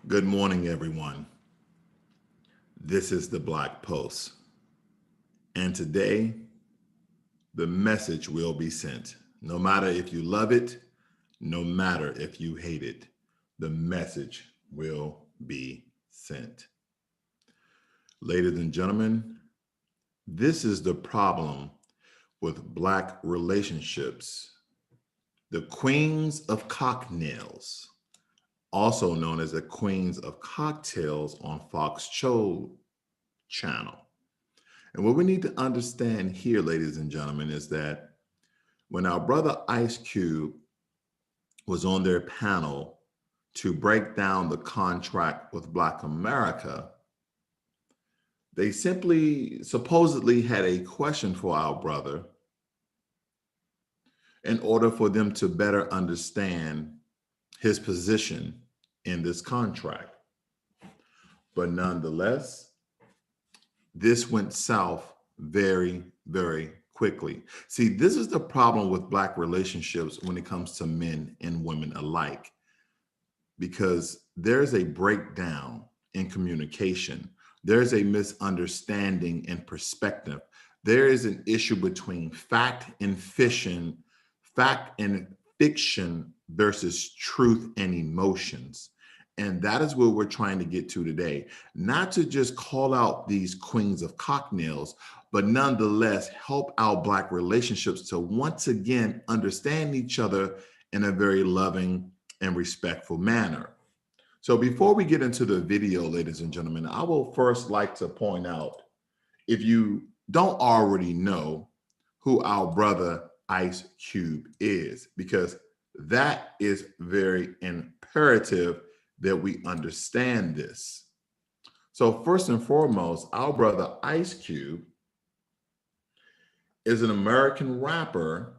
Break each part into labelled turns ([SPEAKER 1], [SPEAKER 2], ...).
[SPEAKER 1] Good morning, everyone. This is the Black Post. And today, the message will be sent. No matter if you love it, no matter if you hate it, the message will be sent. Ladies and gentlemen, this is the problem with Black relationships. The queens of CockNails, also known as the queens of cocktails on Fox Cho channel. And what we need to understand here, ladies and gentlemen, is that when our brother Ice Cube was on their panel to break down the contract with Black America, they simply supposedly had a question for our brother in order for them to better understand his position in this contract. But nonetheless, this went south very, very quickly. See, this is the problem with Black relationships when it comes to men and women alike, because there's a breakdown in communication. There's a misunderstanding in perspective. There is an issue between fact and fiction versus truth and emotions. And that is what we're trying to get to today. Not to just call out these queens of cocknails, but nonetheless help our Black relationships to once again understand each other in a very loving and respectful manner. So before we get into the video, ladies and gentlemen, I will first like to point out, if you don't already know, who our brother Ice Cube is, because that is very imperative that we understand this. So first and foremost, our brother Ice Cube is an American rapper,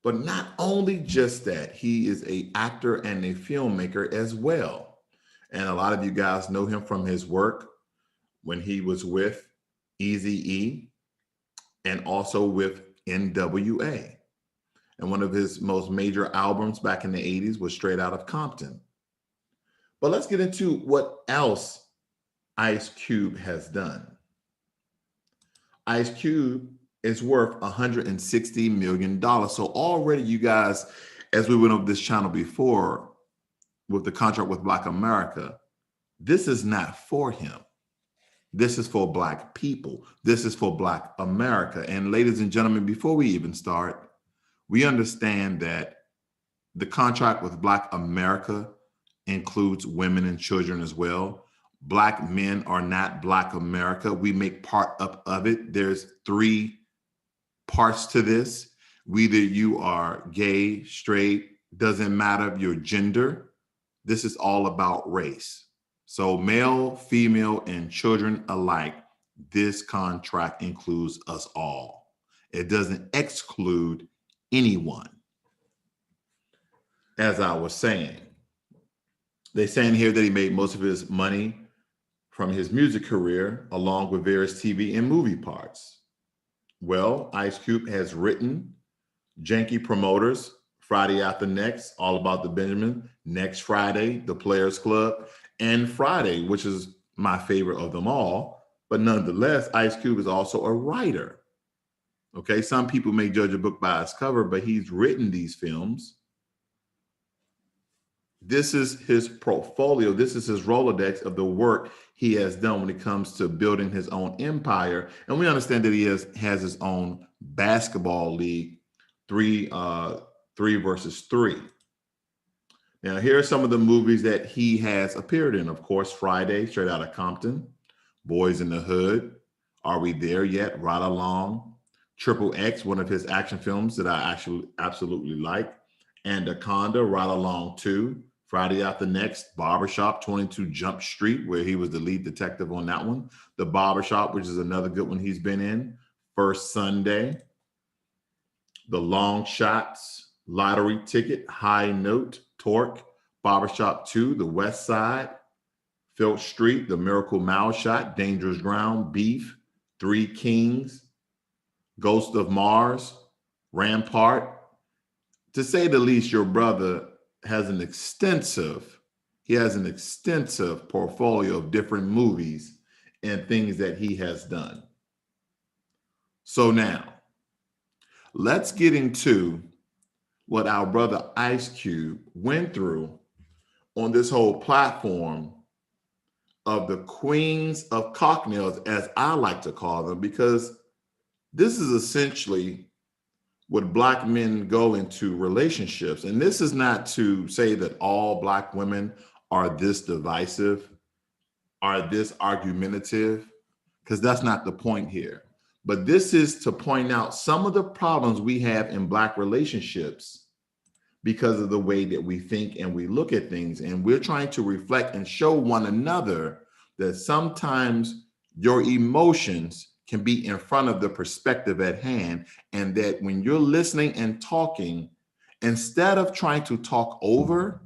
[SPEAKER 1] but not only just that, he is an actor and a filmmaker as well. And a lot of you guys know him from his work when he was with Eazy-E and also with NWA. And one of his most major albums back in the 80s was Straight Out of Compton. But let's get into what else Ice Cube has done. Ice Cube is worth $160 million. So already you guys, as we went over this channel before with the contract with Black America, this is not for him. This is for Black people. This is for Black America. And ladies and gentlemen, before we even start, we understand that the contract with Black America includes women and children as well. Black men are not Black America. We make part up of it. There's three parts to this. Whether you are gay, straight, doesn't matter your gender. This is all about race. So male, female, and children alike, this contract includes us all. It doesn't exclude anyone. As I was saying, they're saying here that he made most of his money from his music career, along with various TV and movie parts. Well, Ice Cube has written Janky Promoters, Friday After Next, All About the Benjamin, Next Friday, The Players Club, and Friday, which is my favorite of them all. But nonetheless, Ice Cube is also a writer. Okay, some people may judge a book by its cover, but he's written these films. This is his portfolio. This is his Rolodex of the work he has done when it comes to building his own empire. And we understand that he has his own basketball league, three versus three. Now, here are some of the movies that he has appeared in. Of course, Friday, Straight Outta Compton, Boys in the Hood, Are We There Yet? Ride Along, Triple X, one of his action films that I actually absolutely like, Anaconda, Ride Along 2, Friday After Next, Barbershop, 22 Jump Street, where he was the lead detective on that one, The Barbershop, which is another good one he's been in, First Sunday, The Long Shots, Lottery Ticket, High Note, Torque, Barbershop 2, The West Side, Filth Street, The Miracle Mile Shot, Dangerous Ground, Beef, Three Kings, Ghost of Mars, Rampart. To say the least, your brother has an extensive He has an extensive portfolio of different movies and things that he has done. So now, let's get into what our brother Ice Cube went through on this whole platform of the queens of CockNails, as I like to call them, because this is essentially what Black men go into relationships. And this is not to say that all Black women are this divisive, are this argumentative, because that's not the point here. But this is to point out some of the problems we have in Black relationships because of the way that we think and we look at things. And we're trying to reflect and show one another that sometimes your emotions can be in front of the perspective at hand. And that when you're listening and talking, instead of trying to talk over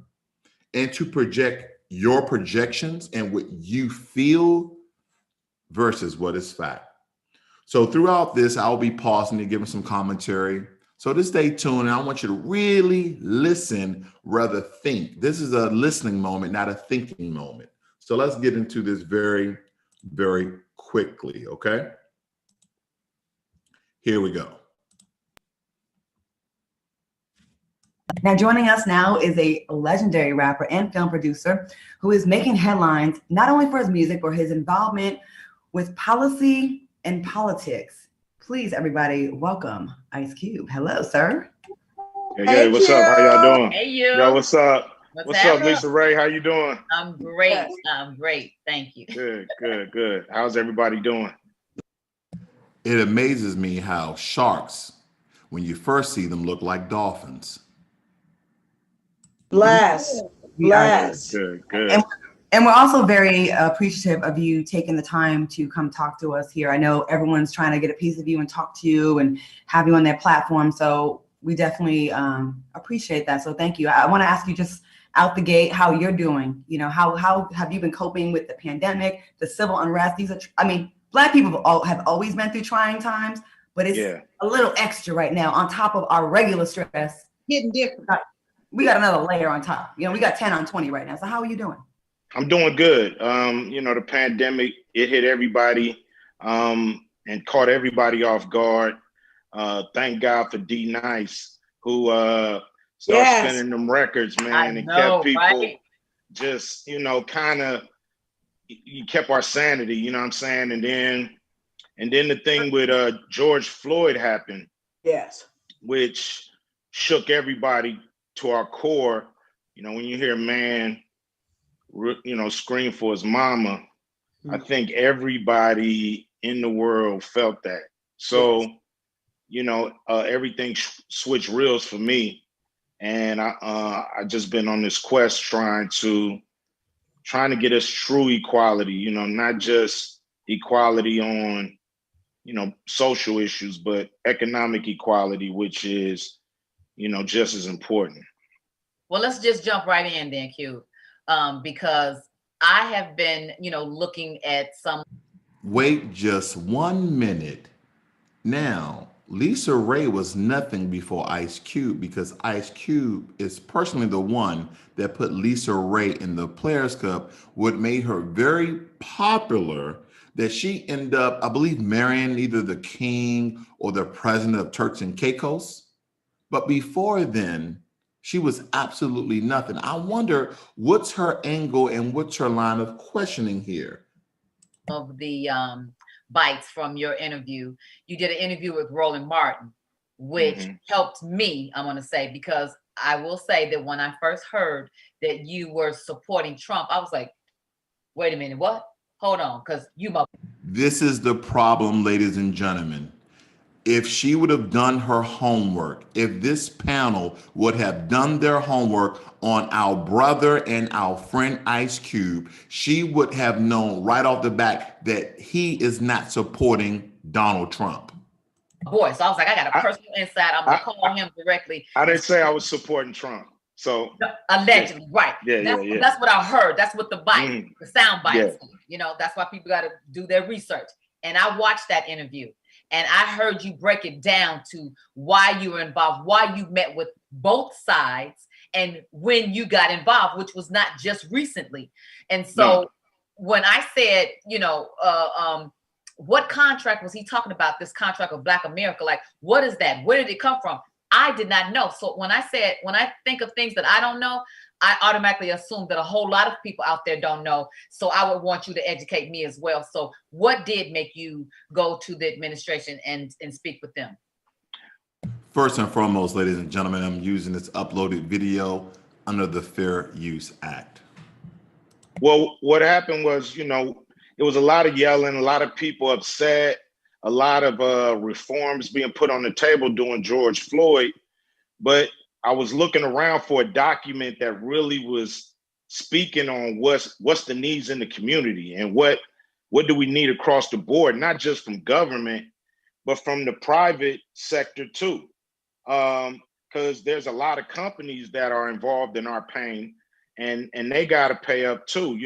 [SPEAKER 1] and to project your projections and what you feel versus what is fact. So throughout this, I'll be pausing and giving some commentary. So just stay tuned. And I want you to really listen, rather think. This is a listening moment, not a thinking moment. So let's get into this very, very quickly, okay? Here we go.
[SPEAKER 2] Now, joining us now is a legendary rapper and film producer who is making headlines not only for his music, but his involvement with policy and politics. Please, everybody, welcome Ice Cube. Hello, sir.
[SPEAKER 3] Hey, what's up? How y'all doing?
[SPEAKER 4] Hey, you.
[SPEAKER 3] Yo, what's up?
[SPEAKER 4] What's
[SPEAKER 3] up, Lisa Ray? How you doing?
[SPEAKER 4] I'm great. I'm great. Thank you.
[SPEAKER 3] Good. How's everybody doing?
[SPEAKER 1] It amazes me how sharks, when you first see them, look like dolphins.
[SPEAKER 5] Bless.
[SPEAKER 3] Good.
[SPEAKER 2] And we're also very appreciative of you taking the time to come talk to us here. I know everyone's trying to get a piece of you and talk to you and have you on their platform. So we definitely appreciate that. So thank you. I want to ask you just out the gate how you're doing. You know, how have you been coping with the pandemic, the civil unrest? These are, Black people have always been through trying times, but it's a little extra right now on top of our regular stress.
[SPEAKER 5] Getting different.
[SPEAKER 2] We got another layer on top. You know, we got 10 on 20 right now. So how are you doing?
[SPEAKER 3] I'm doing good. The pandemic, it hit everybody and caught everybody off guard. Thank God for D Nice, who started spinning them records, man, and kept people just, you kept our sanity, you know what I'm saying? And then the thing with George Floyd happened.
[SPEAKER 5] Yes.
[SPEAKER 3] Which shook everybody to our core. You know, when you hear a man scream for his mama, I think everybody in the world felt that. So, everything switched reels for me. And I just been on this quest trying to get us true equality, not just equality on, social issues, but economic equality, which is, just as important.
[SPEAKER 4] Well, let's just jump right in then, Q, because I have been, looking at some.
[SPEAKER 1] Wait just 1 minute. Now, Lisa Ray was nothing before Ice Cube, because Ice Cube is personally the one that put Lisa Ray in the Players Cup, what made her very popular, that she ended up, I believe, marrying either the king or the president of Turks and Caicos. But before then, she was absolutely nothing. I wonder what's her angle and what's her line of questioning here.
[SPEAKER 4] Of the bites from your interview, you did an interview with Roland Martin, which helped me, I want to say, because I will say that when I first heard that you were supporting Trump, I was like, wait a minute, what? Hold on, because
[SPEAKER 1] This is the problem, ladies and gentlemen. If she would have done her homework, if this panel would have done their homework on our brother and our friend Ice Cube, she would have known right off the bat that he is not supporting Donald Trump.
[SPEAKER 4] Boy, so I was like, I got a personal insight. I'm gonna call him directly.
[SPEAKER 3] I didn't say I was supporting Trump. So
[SPEAKER 4] allegedly, right? That's what I heard. That's what the bite, the sound bites. That's why people got to do their research. And I watched that interview. And I heard you break it down to why you were involved, why you met with both sides, and when you got involved, which was not just recently. And so when I said, what contract was he talking about? This contract of Black America, like, what is that? Where did it come from? I did not know. So when I think of things that I don't know, I automatically assume that a whole lot of people out there don't know. So I would want you to educate me as well. So what did make you go to the administration and speak with them?
[SPEAKER 1] First and foremost, ladies and gentlemen, I'm using this uploaded video under the Fair Use Act.
[SPEAKER 3] Well, what happened was, it was a lot of yelling, a lot of people upset, a lot of reforms being put on the table during George Floyd. But I was looking around for a document that really was speaking on what's the needs in the community and what do we need across the board, not just from government, but from the private sector too. Because there's a lot of companies that are involved in our pain, and they got to pay up too.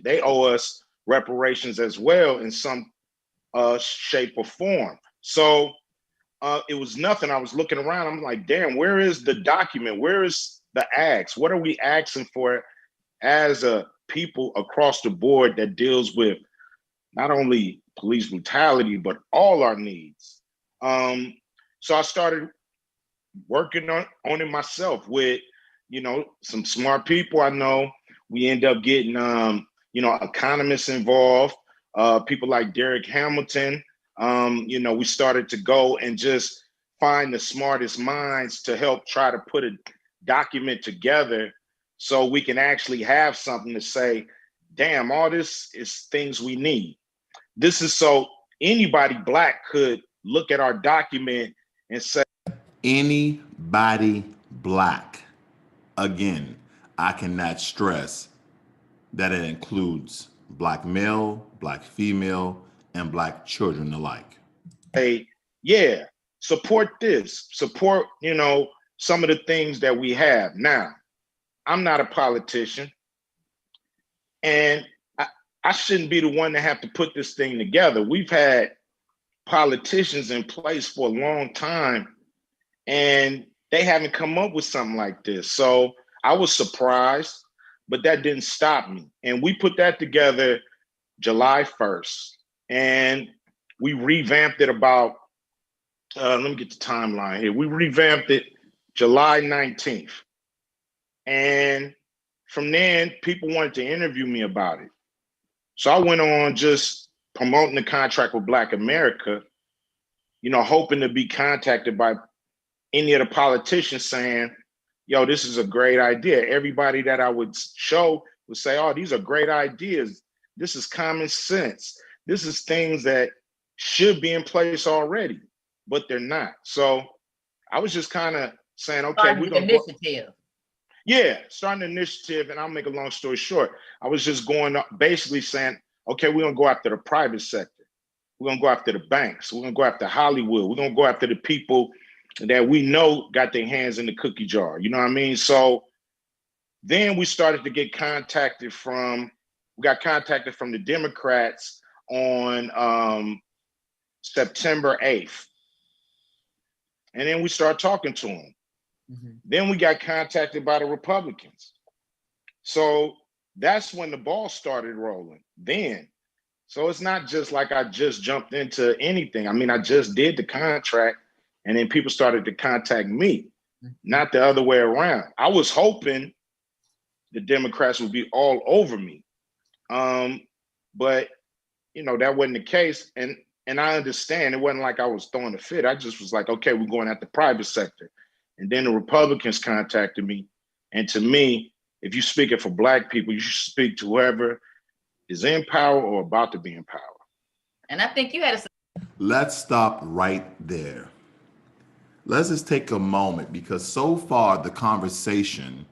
[SPEAKER 3] They owe us reparations as well in some shape or form. So it was nothing. I was looking around. I'm like, damn, where is the document? Where is the ask? What are we asking for as a people across the board that deals with not only police brutality, but all our needs? So I started working on it myself with, some smart people I know. We end up getting, economists involved, people like Derek Hamilton. We started to go and just find the smartest minds to help try to put a document together so we can actually have something to say, damn, all this is things we need. This is so anybody Black could look at our document and say,
[SPEAKER 1] anybody Black. Again, I cannot stress that it includes Black male, Black female, and Black children alike.
[SPEAKER 3] Hey, yeah, support this, support, some of the things that we have. Now, I'm not a politician, and I shouldn't be the one to have to put this thing together. We've had politicians in place for a long time, and they haven't come up with something like this. So I was surprised, but that didn't stop me. And we put that together July 1st, and we revamped it about, let me get the timeline here. We revamped it July 19th. And from then, people wanted to interview me about it. So I went on just promoting the contract with Black America, hoping to be contacted by any of the politicians saying, yo, this is a great idea. Everybody that I would show would say, oh, these are great ideas. This is common sense. This is things that should be in place already, but they're not. So I was just kind of saying, okay, we're going to initiative. Yeah, starting an initiative, and I'll make a long story short. I was just going up, basically saying, okay, we're going to go after the private sector. We're going to go after the banks. We're going to go after Hollywood. We're going to go after the people that we know got their hands in the cookie jar. You know what I mean? So then we started to get contacted from the Democrats on September 8th. And then we started talking to them. Mm-hmm. Then we got contacted by the Republicans. So that's when the ball started rolling then. So it's not just like I just jumped into anything. I mean, I just did the contract and then people started to contact me, not the other way around. I was hoping the Democrats would be all over me. But that wasn't the case. And I understand it wasn't like I was throwing a fit. I just was like, okay, we're going at the private sector. And then the Republicans contacted me. And to me, if you're speaking for Black people, you should speak to whoever is in power or about to be in power.
[SPEAKER 4] And I think you had a...
[SPEAKER 1] Let's stop right there. Let's just take a moment, because so far the conversation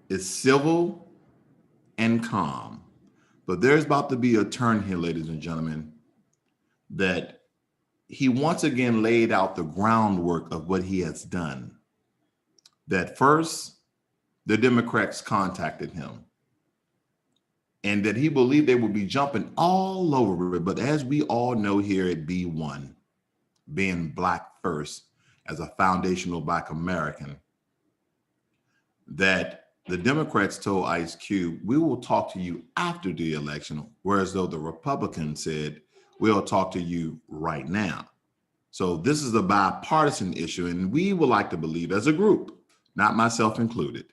[SPEAKER 1] is civil and calm. But there's about to be a turn here, ladies and gentlemen, that he once again laid out the groundwork of what he has done. That first, the Democrats contacted him, and that he believed they would be jumping all over it. But as we all know here at B1, being Black first as a foundational Black American, that the Democrats told Ice Cube, we will talk to you after the election, whereas though the Republicans said, we'll talk to you right now. So this is a bipartisan issue, and we would like to believe as a group, not myself included,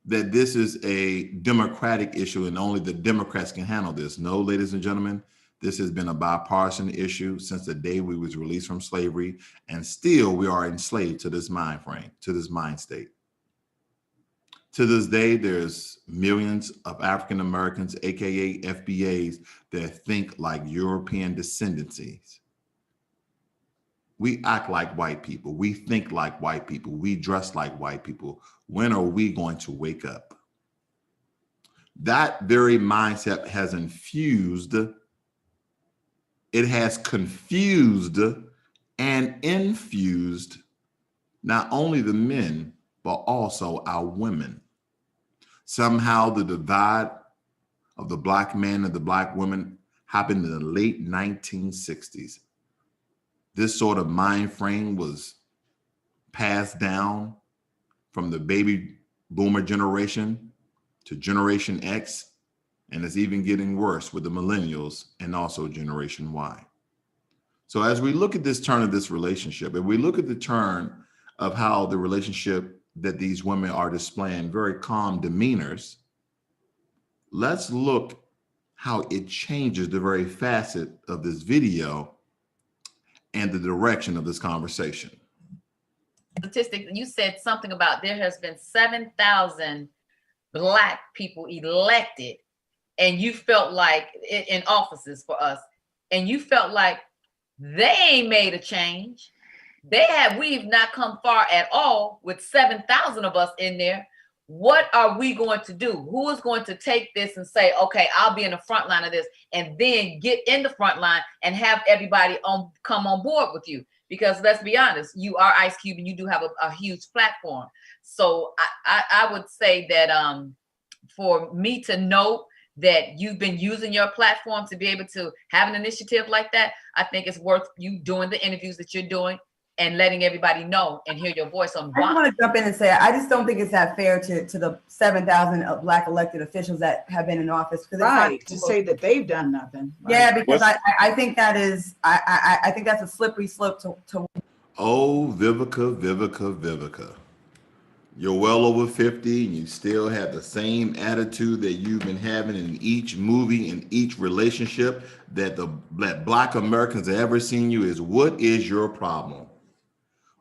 [SPEAKER 1] that this is a Democratic issue and only the Democrats can handle this. No, ladies and gentlemen, this has been a bipartisan issue since the day we was released from slavery, and still we are enslaved to this mind frame, to this mind state. To this day, there's millions of African Americans, AKA FBAs, that think like European descendancies. We act like white people. We think like white people. We dress like white people. When are we going to wake up? That very mindset has infused, it has confused and infused not only the men, but also our women. Somehow the divide of the Black man and the Black woman happened in the late 1960s. This sort of mind frame was passed down from the baby boomer generation to Generation X, and it's even getting worse with the millennials and also Generation Y. So as we look at this turn of this relationship, and we look at the turn of how the relationship that these women are displaying very calm demeanors, let's look how it changes the very facet of this video and the direction of this conversation.
[SPEAKER 4] Statistic, you said something about there has been 7,000 Black people elected, and you felt like in offices for us, and you felt like they ain't made a change. We've not come far at all with 7,000 of us in there. What are we going to do? Who is going to take this and say, okay, I'll be in the front line of this, and then get in the front line and have everybody come on board with you? Because let's be honest, you are Ice Cube and you do have a huge platform. So I would say that for me to know that you've been using your platform to be able to have an initiative like that, I think it's worth you doing the interviews that you're doing and letting everybody know and hear your voice on why.
[SPEAKER 2] I want to jump in and say, I just don't think it's that fair to the 7,000 Black elected officials that have been in office.
[SPEAKER 5] Right, to say that they've done nothing. Right?
[SPEAKER 2] Yeah, because I think that is, I think that's a slippery slope to.
[SPEAKER 1] Oh, Vivica. You're well over 50 and you still have the same attitude that you've been having in each movie, in each relationship that Black Americans have ever seen you. Is what is your problem?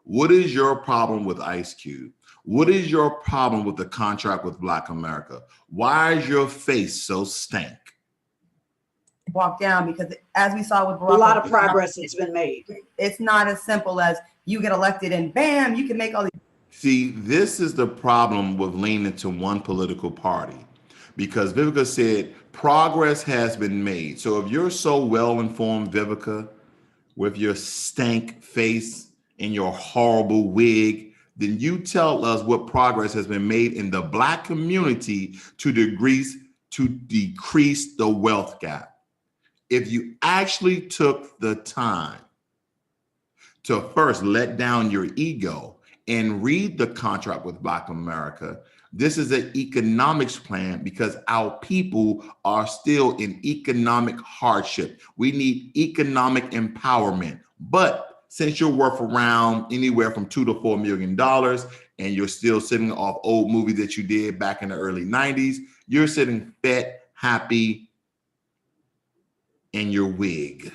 [SPEAKER 1] What is your problem with Ice Cube? What is your problem with the contract with Black America? Why is your face so stank?
[SPEAKER 2] Walk down, because as we saw with
[SPEAKER 5] Barack, a lot of progress has been made.
[SPEAKER 2] It's not as simple as you get elected and bam, you can make all these.
[SPEAKER 1] See, this is the problem with leaning to one political party, because Vivica said progress has been made. So if you're so well informed, Vivica, with your stank face and your horrible wig, then you tell us what progress has been made in the Black community to decrease the wealth gap. If you actually took the time to first let down your ego and read the contract with Black America, this is an economics plan because our people are still in economic hardship. We need economic empowerment. But since you're worth around anywhere from $2 to $4 million and you're still sitting off old movies that you did back in the early 90s, you're sitting fat, happy in your wig.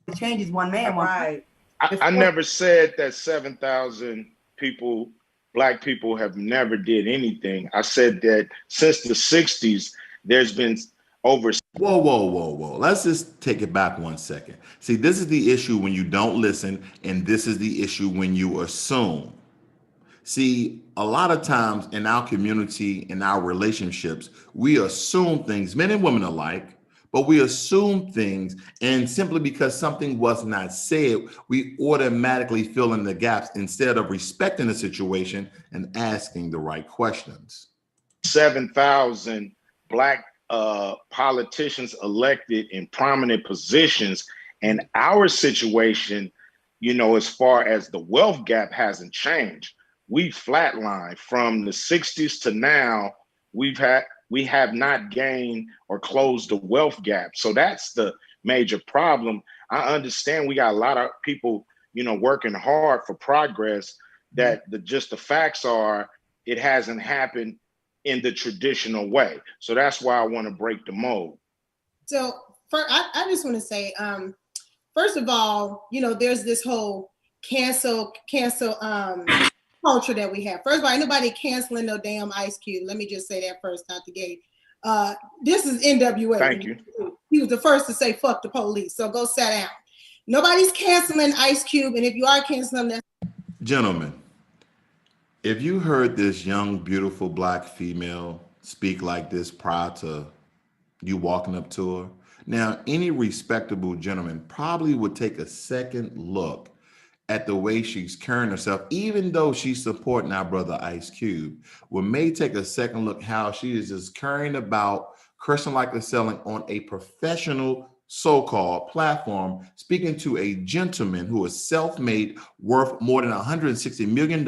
[SPEAKER 2] It changes one man.
[SPEAKER 5] Right.
[SPEAKER 3] I never said that 7,000 people, Black people, have never did anything. I said that since the 60s, there's been over.
[SPEAKER 1] Whoa. Let's just take it back 1 second. See, this is the issue when you don't listen, and this is the issue when you assume. See, a lot of times in our community, in our relationships, we assume things, men and women alike, but we assume things, and simply because something was not said, we automatically fill in the gaps instead of respecting the situation and asking the right questions.
[SPEAKER 3] 7,000 Black politicians elected in prominent positions, and our situation, you know, as far as the wealth gap hasn't changed. we flatlined from the 60s to now. We have not gained or closed the wealth gap. So that's the major problem. I understand we got a lot of people, working hard for progress, that just the facts are it hasn't happened in the traditional way. So that's why I want to break the mold.
[SPEAKER 6] So I just want to say, first of all, there's this whole cancel culture that we have. First of all, ain't nobody canceling no damn Ice Cube. Let me just say that first out the gate. This is NWA.
[SPEAKER 3] Thank you.
[SPEAKER 6] He was the first to say fuck the police. So go sit down. Nobody's canceling Ice Cube, and if you are canceling that.
[SPEAKER 1] Gentlemen, if you heard this young, beautiful Black female speak like this prior to you walking up to her, now any respectable gentleman probably would take a second look at the way she's carrying herself, even though she's supporting our brother Ice Cube, may take a second look how she is just carrying about, cursing like they're selling on a professional so-called platform, speaking to a gentleman who is self-made, worth more than $160 million,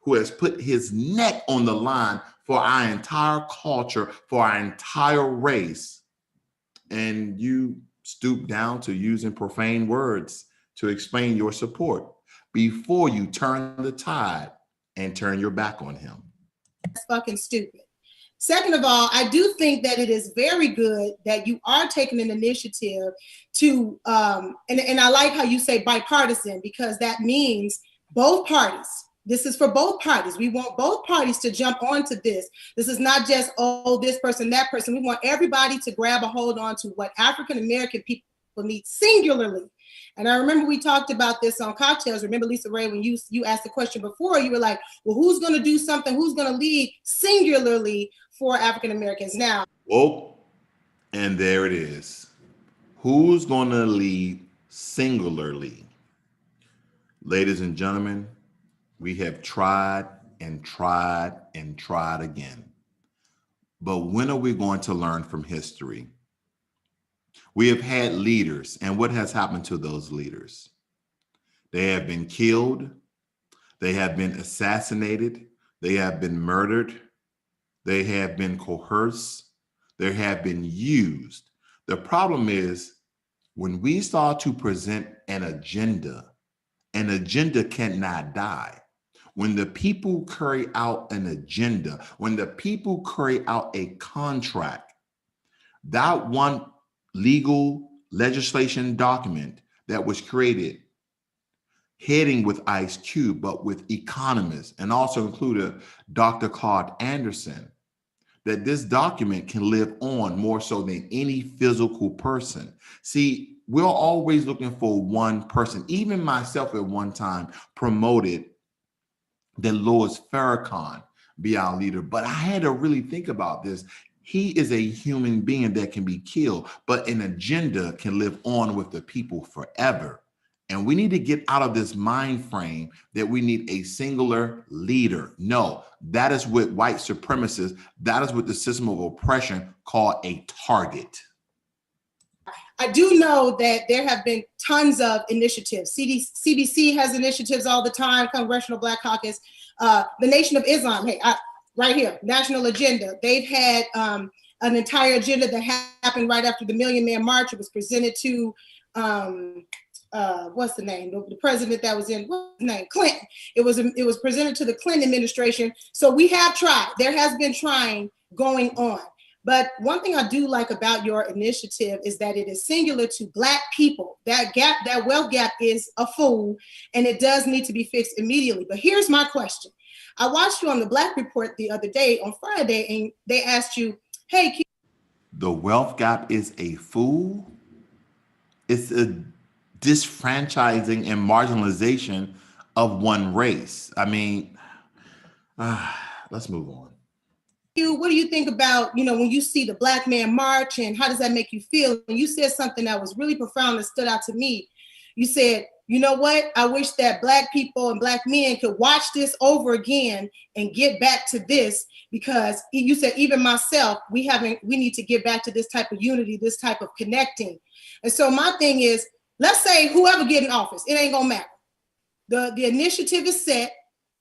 [SPEAKER 1] who has put his neck on the line for our entire culture, for our entire race. And you stoop down to using profane words to explain your support before you turn the tide and turn your back on him.
[SPEAKER 6] That's fucking stupid. Second of all, I do think that it is very good that you are taking an initiative to, and I like how you say bipartisan, because that means both parties. This is for both parties. We want both parties to jump onto this. This is not just, oh, this person, that person. We want everybody to grab a hold on to what African-American people need singularly. And I remember we talked about this on CockNails. Remember, Lisa Ray, when you asked the question before, you were like, well, who's going to do something? Who's going to lead singularly for African-Americans now?
[SPEAKER 1] Oh, and there it is. Who's going to lead singularly? Ladies and gentlemen, we have tried and tried and tried again. But when are we going to learn from history? We have had leaders, and what has happened to those leaders? They have been killed, they have been assassinated, they have been murdered, they have been coerced, they have been used. The problem is when we start to present an agenda cannot die. When the people carry out an agenda, when the people carry out a contract, that one legal legislation document that was created heading with Ice Cube, but with economists, and also included Dr. Claude Anderson, that this document can live on more so than any physical person. See, we're always looking for one person. Even myself at one time promoted that Louis Farrakhan be our leader, but I had to really think about this. He is a human being that can be killed, but an agenda can live on with the people forever. And we need to get out of this mind frame that we need a singular leader. No, that is what white supremacists, that is what the system of oppression called a target.
[SPEAKER 6] I do know that there have been tons of initiatives. CBC has initiatives all the time, Congressional Black Caucus, the Nation of Islam, right here, National Agenda. They've had an entire agenda that happened right after the Million Man March. It was presented to, what's the name? The president that was in, what's his name? Clinton. It was presented to the Clinton administration. So we have tried. There has been trying going on. But one thing I do like about your initiative is that it is singular to Black people. That gap, that wealth gap is a fool, and it does need to be fixed immediately. But here's my question. I watched you on the Black Report the other day, on Friday, and they asked you, hey,
[SPEAKER 1] the wealth gap is a fool? It's a disfranchising and marginalization of one race. I mean, let's move on.
[SPEAKER 6] What do you think about, when you see the Black Man March, and how does that make you feel? And you said something that was really profound that stood out to me. You said, you know what? I wish that Black people and Black men could watch this over again and get back to this, because you said, even myself, we need to get back to this type of unity, this type of connecting. And so my thing is, let's say whoever get in office, it ain't gonna matter. The initiative is set.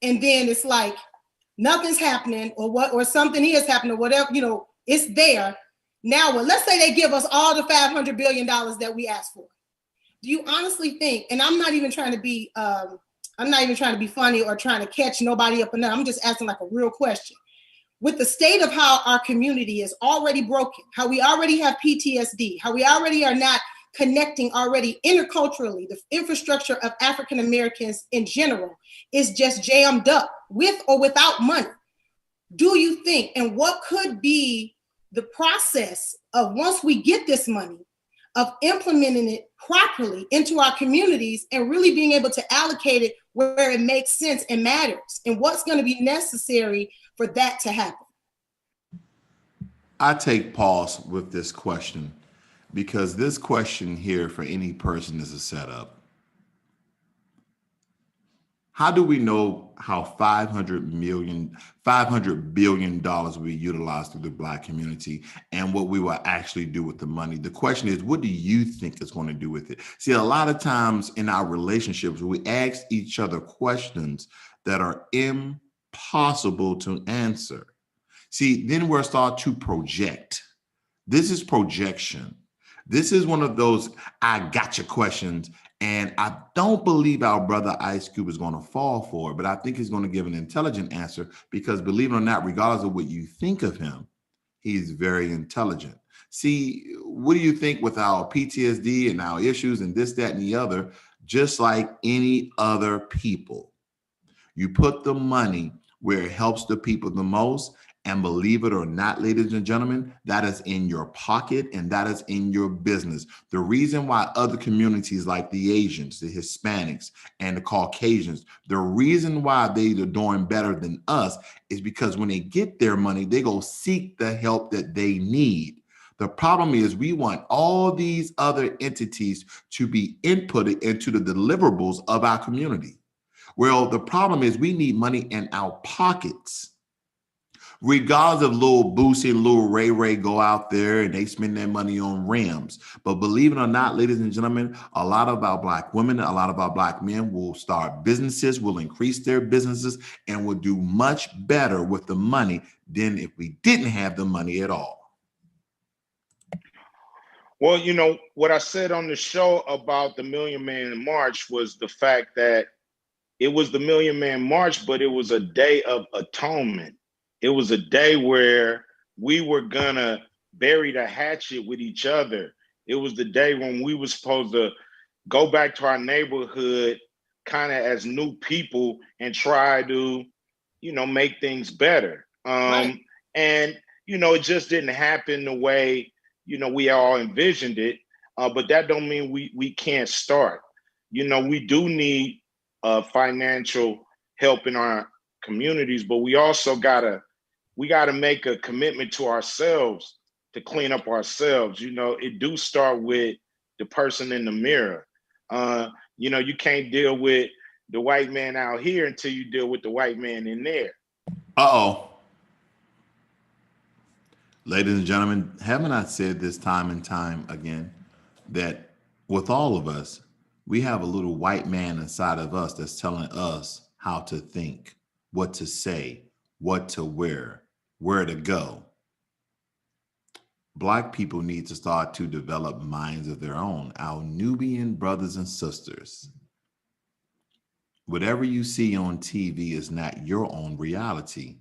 [SPEAKER 6] and then it's like nothing's happening, or something is happening, or whatever, it's there. Now, let's say they give us all the $500 billion that we asked for. Do you honestly think, and I'm not even trying to be funny or trying to catch nobody up, and I'm just asking like a real question. With the state of how our community is already broken, how we already have PTSD, how we already are not connecting already interculturally, the infrastructure of African Americans in general is just jammed up with or without money. Do you think, and what could be the process of, once we get this money, of implementing it properly into our communities and really being able to allocate it where it makes sense and matters, and what's going to be necessary for that to happen?
[SPEAKER 1] I take pause with this question, because this question here for any person is a setup. How do we know how $500 billion will be utilized through the Black community, and what we will actually do with the money? The question is, what do you think it's going to do with it? See, a lot of times in our relationships, we ask each other questions that are impossible to answer. See, then we'll start to project. This is projection. This is one of those I gotcha questions, and I don't believe our brother Ice Cube is going to fall for it, but I think he's going to give an intelligent answer, because believe it or not, regardless of what you think of him, he's very intelligent. See, what do you think with our PTSD and our issues and this, that, and the other? Just like any other people, you put the money where it helps the people the most. And believe it or not, ladies and gentlemen, that is in your pocket and that is in your business. The reason why other communities like the Asians, the Hispanics, and the Caucasians, the reason why they are doing better than us is because when they get their money, they go seek the help that they need. The problem is we want all these other entities to be inputted into the deliverables of our community. Well, the problem is we need money in our pockets. Regardless of Lil Boosie and Lil Ray Ray go out there and they spend their money on rims. But believe it or not, ladies and gentlemen, a lot of our Black women, a lot of our Black men will start businesses, will increase their businesses, and will do much better with the money than if we didn't have the money at all.
[SPEAKER 3] Well, what I said on the show about the Million Man March was the fact that it was the Million Man March, but it was a day of atonement. It was a day where we were gonna bury the hatchet with each other. It was the day when we were supposed to go back to our neighborhood kind of as new people and try to, make things better.
[SPEAKER 6] Right.
[SPEAKER 3] And, it just didn't happen the way, we all envisioned it. But that don't mean we can't start. We do need financial help in our communities, but we also gotta make a commitment to ourselves to clean up ourselves. It do start with the person in the mirror. You can't deal with the white man out here until you deal with the white man in there.
[SPEAKER 1] Uh-oh. Ladies and gentlemen, haven't I said this time and time again that with all of us, we have a little white man inside of us that's telling us how to think, what to say, what to wear, where to go. Black people need to start to develop minds of their own. Our Nubian brothers and sisters, whatever you see on TV is not your own reality.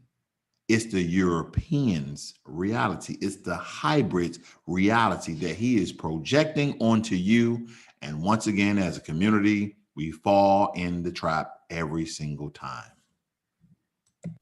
[SPEAKER 1] It's the Europeans' reality. It's the hybrid reality that he is projecting onto you. And once again, as a community, we fall in the trap every single time.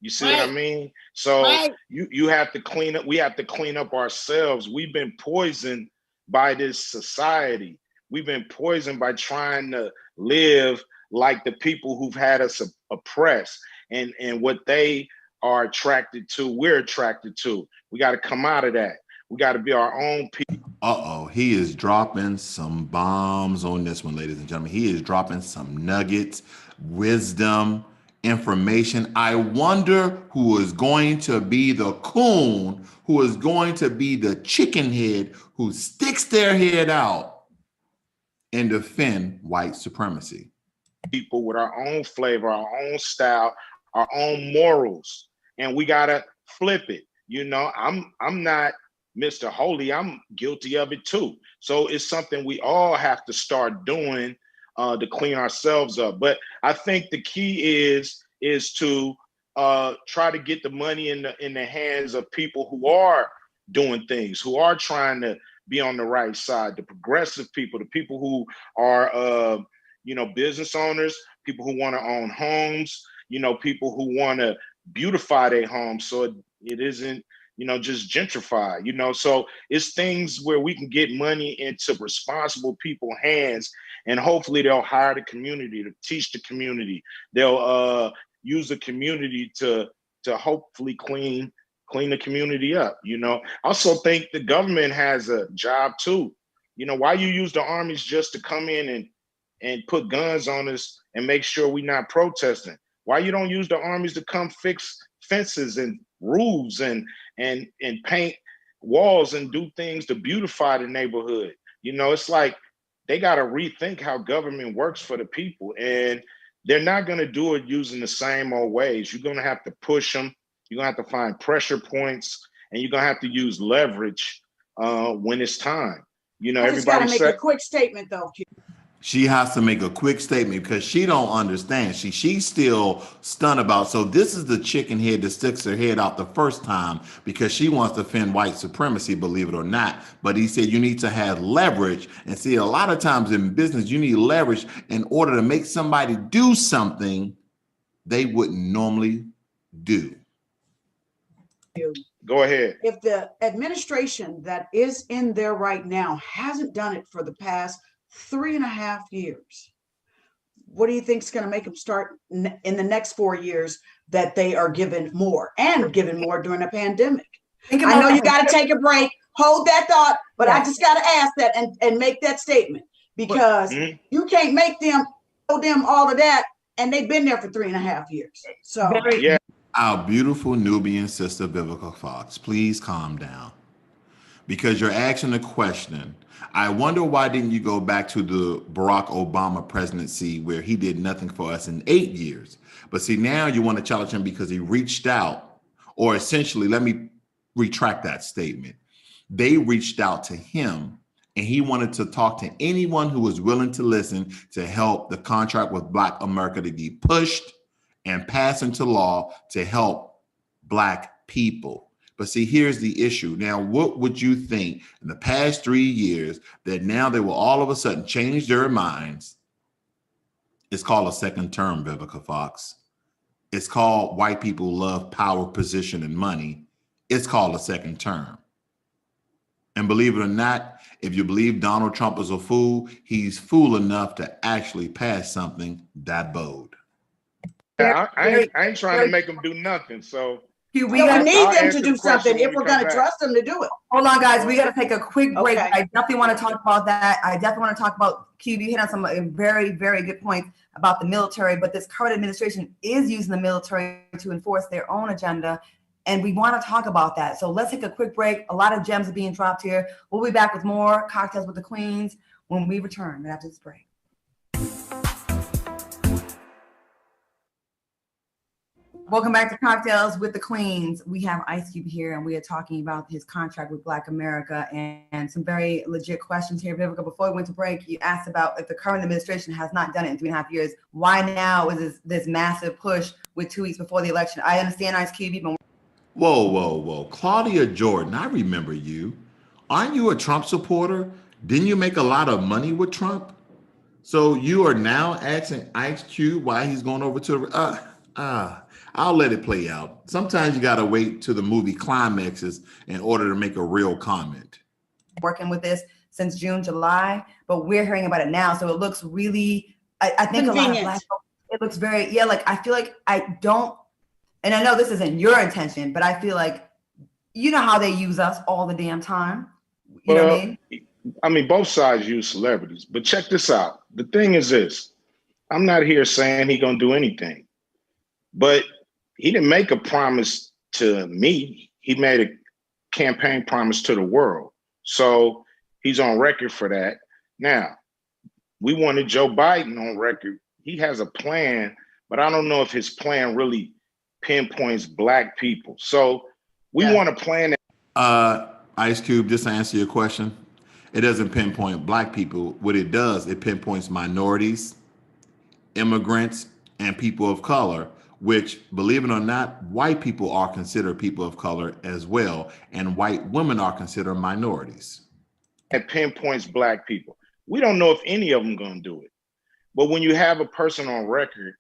[SPEAKER 3] You see what I mean? So you have to clean up. We have to clean up ourselves. We've been poisoned by this society. We've been poisoned by trying to live like the people who've had us oppressed, and what they are attracted to, we're attracted to. We got to come out of that. We got to be our own people.
[SPEAKER 1] Uh-oh, he is dropping some bombs on this one, ladies and gentlemen. He is dropping some nuggets, wisdom, information. I wonder who is going to be the coon, who is going to be the chicken head, who sticks their head out and defend white supremacy.
[SPEAKER 3] People with our own flavor, our own style, our own morals, and we gotta flip it. You know, I'm not Mr. Holy. I'm guilty of it too. So it's something we all have to start doing to clean ourselves up. But I think the key is to try to get the money in the hands of people who are doing things, who are trying to be on the right side, the progressive people, the people who are business owners, people who want to own homes, people who want to beautify their homes so it isn't just gentrified. So it's things where we can get money into responsible people's hands, and hopefully they'll hire the community to teach the community. They'll use the community to hopefully clean the community up. I also think the government has a job too. Why you use the armies just to come in and put guns on us and make sure we're not protesting? Why you don't use the armies to come fix fences and roofs and paint walls and do things to beautify the neighborhood? It's like they got to rethink how government works for the people, and they're not going to do it using the same old ways. You're going to have to push them. You're going to have to find pressure points, and you're going to have to use leverage when it's time.
[SPEAKER 5] I just got to make a quick statement though, Q.
[SPEAKER 1] She has to make a quick statement because she don't understand. She's still stunned about. So this is the chicken head that sticks her head out the first time because she wants to defend white supremacy, believe it or not. But he said you need to have leverage. And see, a lot of times in business, you need leverage in order to make somebody do something they wouldn't normally do.
[SPEAKER 3] Go ahead.
[SPEAKER 5] If the administration that is in there right now hasn't done it for the past 3.5 years, what do you think is going to make them start in the next 4 years that they are given more during a pandemic? I know you got to take a break, hold that thought, but I just got to ask that and make that statement, because you can't make them owe them all of that, and they've been there for 3.5 years. So
[SPEAKER 3] yeah.
[SPEAKER 1] Our beautiful Nubian sister Vivica Fox, please calm down, because you're asking a question. I wonder why didn't you go back to the Barack Obama presidency where he did nothing for us in 8 years? But see, now you want to challenge him because he reached out, or essentially, let me retract that statement. They reached out to him and he wanted to talk to anyone who was willing to listen to help the contract with Black America to be pushed and passed into law to help Black people. But see, here's the issue. Now, what would you think in the past 3 years that now they will all of a sudden change their minds? It's called a second term, Vivica Fox. It's called white people love power, position, and money. It's called a second term. And believe it or not, if you believe Donald Trump is a fool, he's fool enough to actually pass something that bold.
[SPEAKER 3] I ain't trying to make them do nothing. So
[SPEAKER 5] we need them to do something if we're going to trust them to do it.
[SPEAKER 2] Hold on, guys. We got to take a quick break.
[SPEAKER 5] Okay.
[SPEAKER 2] I definitely want to talk about that. I definitely want to talk about QB hit on some very, very good points about the military. But this current administration is using the military to enforce their own agenda. And we want to talk about that. So let's take a quick break. A lot of gems are being dropped here. We'll be back with more Cocktails with the Queens when we return after this break. Welcome back to Cocktails with the Queens. We have Ice Cube here, and we are talking about his contract with Black America and some very legit questions here. Vivica, before we went to break, you asked about if the current administration has not done it in 3.5 years, why now is this massive push with 2 weeks before the election? I understand, Ice Cube, but
[SPEAKER 1] Whoa. Claudia Jordan, I remember you. Aren't you a Trump supporter? Didn't you make a lot of money with Trump? So you are now asking Ice Cube why he's going over to I'll let it play out. Sometimes you got to wait till the movie climaxes in order to make a real comment.
[SPEAKER 2] Working with this since June, July, but we're hearing about it now. So it looks really, I think
[SPEAKER 5] convenient.
[SPEAKER 2] A lot of Black folks, it looks very, like, I feel like I don't, and I know this isn't your intention, but I feel like, you know how they use us all the damn time. You know what I mean?
[SPEAKER 3] I mean, both sides use celebrities, but check this out. The thing is this, I'm not here saying he's going to do anything, but he didn't make a promise to me. He made a campaign promise to the world. So he's on record for that. Now, we wanted Joe Biden on record. He has a plan, but I don't know if his plan really pinpoints Black people. So we
[SPEAKER 4] Yeah.
[SPEAKER 3] want to plan
[SPEAKER 1] Ice Cube, just to answer your question, it doesn't pinpoint Black people. What it does, it pinpoints minorities, immigrants, and people of color, which, believe it or not, white people are considered people of color as well, and white women are considered minorities.
[SPEAKER 3] that pinpoints Black people. We don't know if any of them going to do it. But when you have a person on record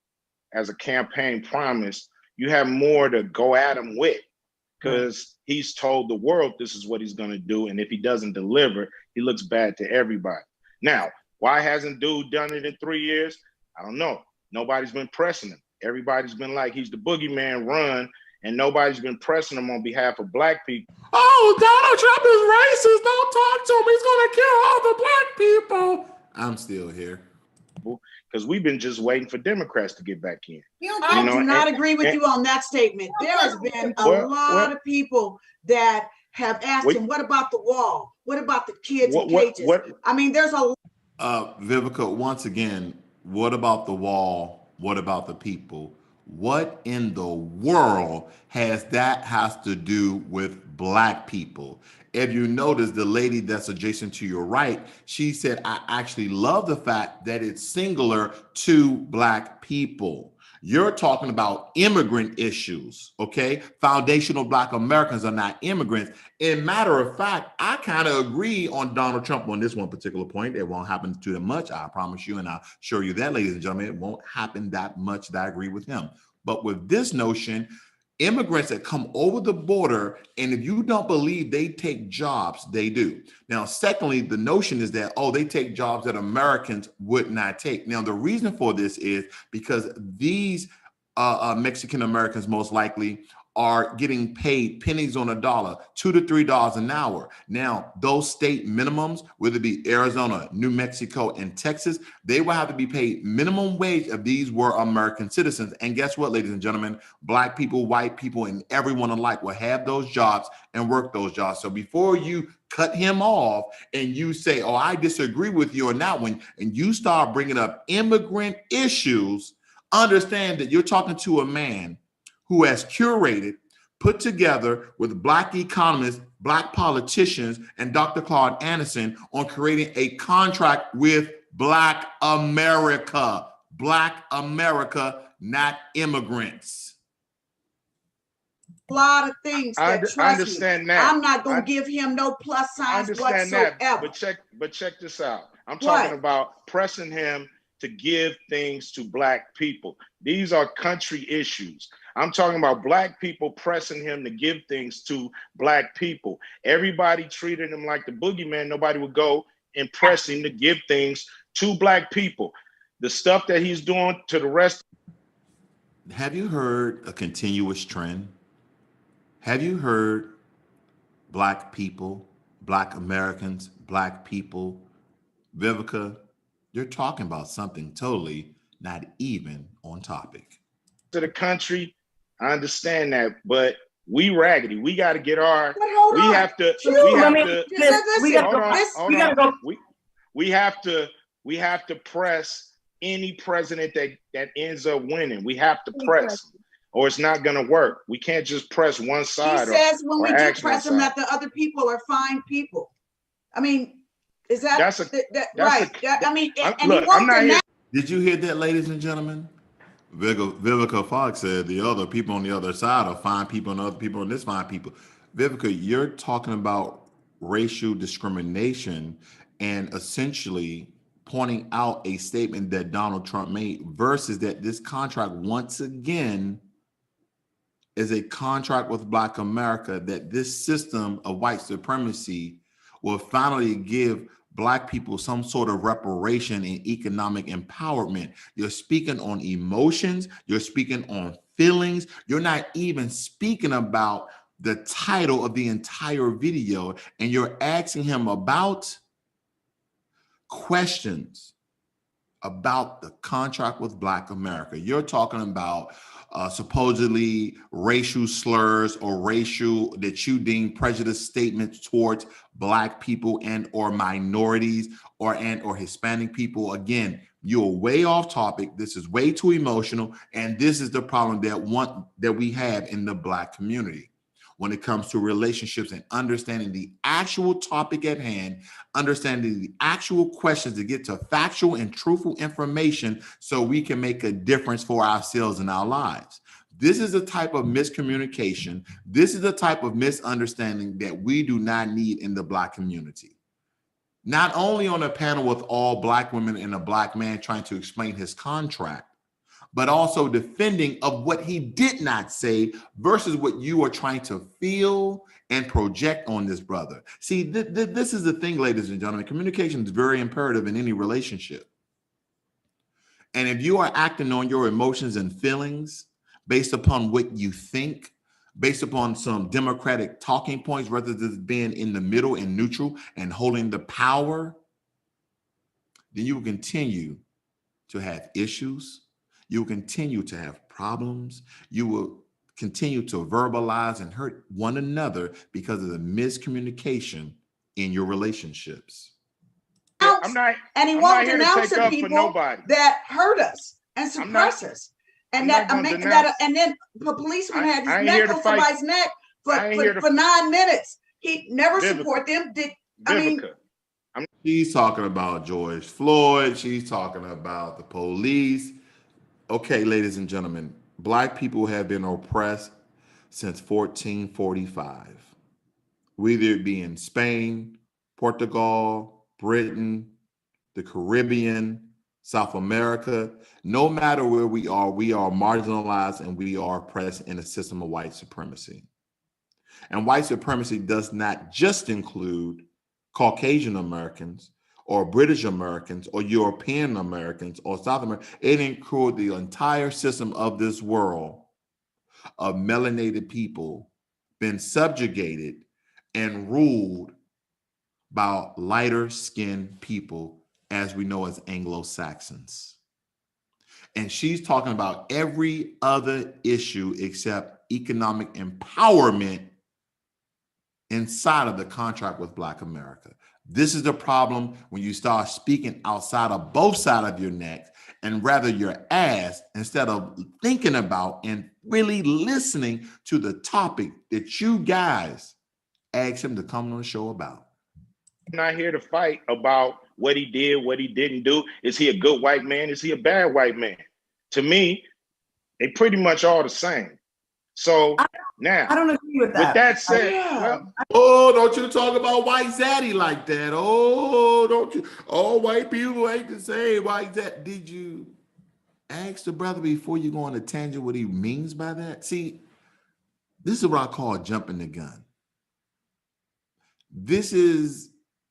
[SPEAKER 3] as a campaign promise, you have more to go at him with, because he's told the world this is what he's going to do. And if he doesn't deliver, he looks bad to everybody. Now, why hasn't dude done it in 3 years? I don't know. Nobody's been pressing him. Everybody's been like, he's the boogeyman, run. And nobody's been pressing him on behalf of Black people.
[SPEAKER 1] Oh, Donald Trump is racist. Don't talk to him. He's going to kill all the Black people. I'm still here.
[SPEAKER 3] Because we've been just waiting for Democrats to get back in.
[SPEAKER 5] I do not agree with you on that statement. There has been a lot of people that have asked him, what about the wall? What about the kids in cages? I mean, there's a
[SPEAKER 1] Vivica, once again, what about the wall? What about the people? What in the world has to do with Black people? If you notice, the lady that's adjacent to your right, she said, I actually love the fact that it's singular to Black people. You're talking about immigrant issues, okay? Foundational Black Americans are not immigrants. In matter of fact, I kind of agree on Donald Trump on this one particular point. It won't happen too much, I promise you, and I'll show you that, ladies and gentlemen. It won't happen that much that I agree with him. But with this notion, immigrants that come over the border, and if you don't believe they take jobs, they do. Now, secondly, the notion is that, they take jobs that Americans would not take. Now, the reason for this is because these Mexican Americans most likely are getting paid pennies on a dollar, $2 to $3 an hour. Now, those state minimums, whether it be Arizona, New Mexico, and Texas, they will have to be paid minimum wage if these were American citizens. And guess what, ladies and gentlemen? Black people, white people, and everyone alike will have those jobs and work those jobs. So before you cut him off and you say, I disagree with you on that one, and you start bringing up immigrant issues, understand that you're talking to a man who has curated, put together with Black economists, Black politicians, and Dr. Claude Anderson on creating a contract with Black America. Black America, not immigrants.
[SPEAKER 5] a lot of things that
[SPEAKER 3] I understand that.
[SPEAKER 5] I'm not going to give him no plus signs whatsoever.
[SPEAKER 3] But check this out. I'm talking about pressing him to give things to Black people. These are country issues. I'm talking about Black people pressing him to give things to Black people. Everybody treated him like the boogeyman. Nobody would go and press him to give things to Black people. The stuff that he's doing to the rest.
[SPEAKER 1] Have you heard a continuous trend? Have you heard Black people, Black Americans, Black people? Vivica, you're talking about something totally not even on topic.
[SPEAKER 3] To the country, I understand that, but we raggedy. We got to get our.
[SPEAKER 5] But hold
[SPEAKER 3] we
[SPEAKER 5] on.
[SPEAKER 3] have to. We have to press any president that ends up winning. We have to press, or it's not going to work. We can't just press one side.
[SPEAKER 5] He says when we do press them that the other people are fine people. I mean, is that right?
[SPEAKER 1] Did you hear that, ladies and gentlemen? Vivica Fox said the other people on the other side are fine people and other people on this fine people. Vivica, you're talking about racial discrimination and essentially pointing out a statement that Donald Trump made versus that this contract once again is a contract with Black America, that this system of white supremacy will finally give Black people some sort of reparation and economic empowerment. You're speaking on emotions. You're speaking on feelings. You're not even speaking about the title of the entire video. And you're asking him about questions about the contract with Black America. You're talking about supposedly racial slurs or racial that you deem prejudice statements towards Black people and or minorities or Hispanic people. Again, You're way off topic. This is way too emotional. And this is the problem that we have in the Black community when it comes to relationships and understanding the actual topic at hand, understanding the actual questions to get to factual and truthful information so we can make a difference for ourselves and our lives. This is a type of miscommunication. This is a type of misunderstanding that we do not need in the Black community. Not only on a panel with all Black women and a Black man trying to explain his contract, but also defending of what he did not say versus what you are trying to feel and project on this brother. See, this is the thing, ladies and gentlemen. Communication is very imperative in any relationship. And if you are acting on your emotions and feelings based upon what you think, based upon some democratic talking points, rather than being in the middle and neutral and holding the power, then you will continue to have issues. You will continue to have problems. You will continue to verbalize and hurt one another because of the miscommunication in your relationships.
[SPEAKER 5] And he won't denounce the people that hurt us and suppress us. And then the policeman had his neck on somebody's neck for 9 minutes. He never support them.
[SPEAKER 1] She's talking about George Floyd. She's talking about the police. Okay, ladies and gentlemen, Black people have been oppressed since 1445. Whether it be in Spain, Portugal, Britain, the Caribbean, South America, no matter where we are marginalized and we are oppressed in a system of white supremacy. And white supremacy does not just include Caucasian Americans or British Americans or European Americans or South America. It includes the entire system of this world of melanated people been subjugated and ruled by lighter skinned people, as we know as Anglo-Saxons. And she's talking about every other issue except economic empowerment inside of the contract with Black America. This is the problem when you start speaking outside of both sides of your neck and rather your ass instead of thinking about and really listening to the topic that you guys asked him to come on the show about.
[SPEAKER 3] I'm not here to fight about what he did, what he didn't do. Is he a good white man? Is he a bad white man? To me, they pretty much all the same. So now,
[SPEAKER 2] I don't agree with that.
[SPEAKER 3] With that said, well,
[SPEAKER 1] don't you talk about white zaddy like that. Oh, don't you? All white people ain't the same. White zaddy. Did you ask the brother before you go on a tangent what he means by that? See, this is what I call jumping the gun. This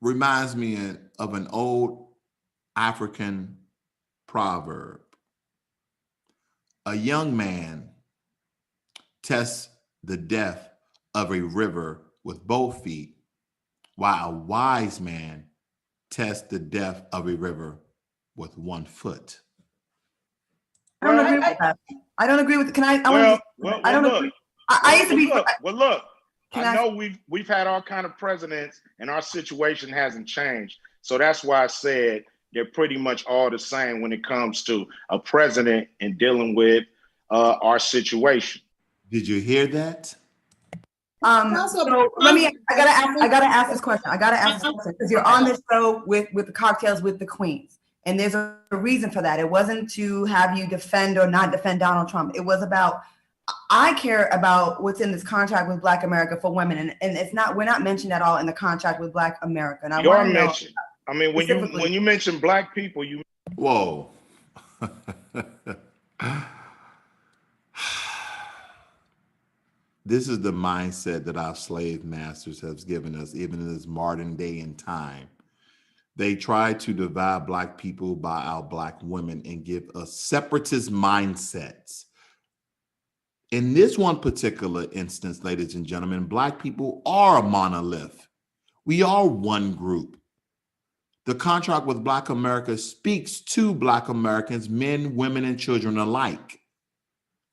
[SPEAKER 1] reminds me of an old African proverb. A young man tests the depth of a river with both feet, while a wise man tests the depth of a river with 1 foot.
[SPEAKER 2] I don't agree with that. I don't agree with. Can I? I don't agree. I used to be.
[SPEAKER 3] Look. I know we've had all kind of presidents, and our situation hasn't changed. So that's why I said they're pretty much all the same when it comes to a president and dealing with our situation.
[SPEAKER 1] Did you hear that?
[SPEAKER 2] So let me. I gotta ask this question. Because you're on this show with the cocktails with the queens, and there's a reason for that. It wasn't to have you defend or not defend Donald Trump. It was about. I care about what's in this contract with Black America for women, and it's not. We're not mentioned at all in the contract with Black America. And
[SPEAKER 3] you are mentioned. I mean, when you mention Black people, you.
[SPEAKER 1] Whoa. This is the mindset that our slave masters have given us, even in this modern day and time. They try to divide Black people by our Black women and give us separatist mindsets. In this one particular instance, ladies and gentlemen, Black people are a monolith. We are one group. The contract with Black America speaks to Black Americans, men, women, and children alike.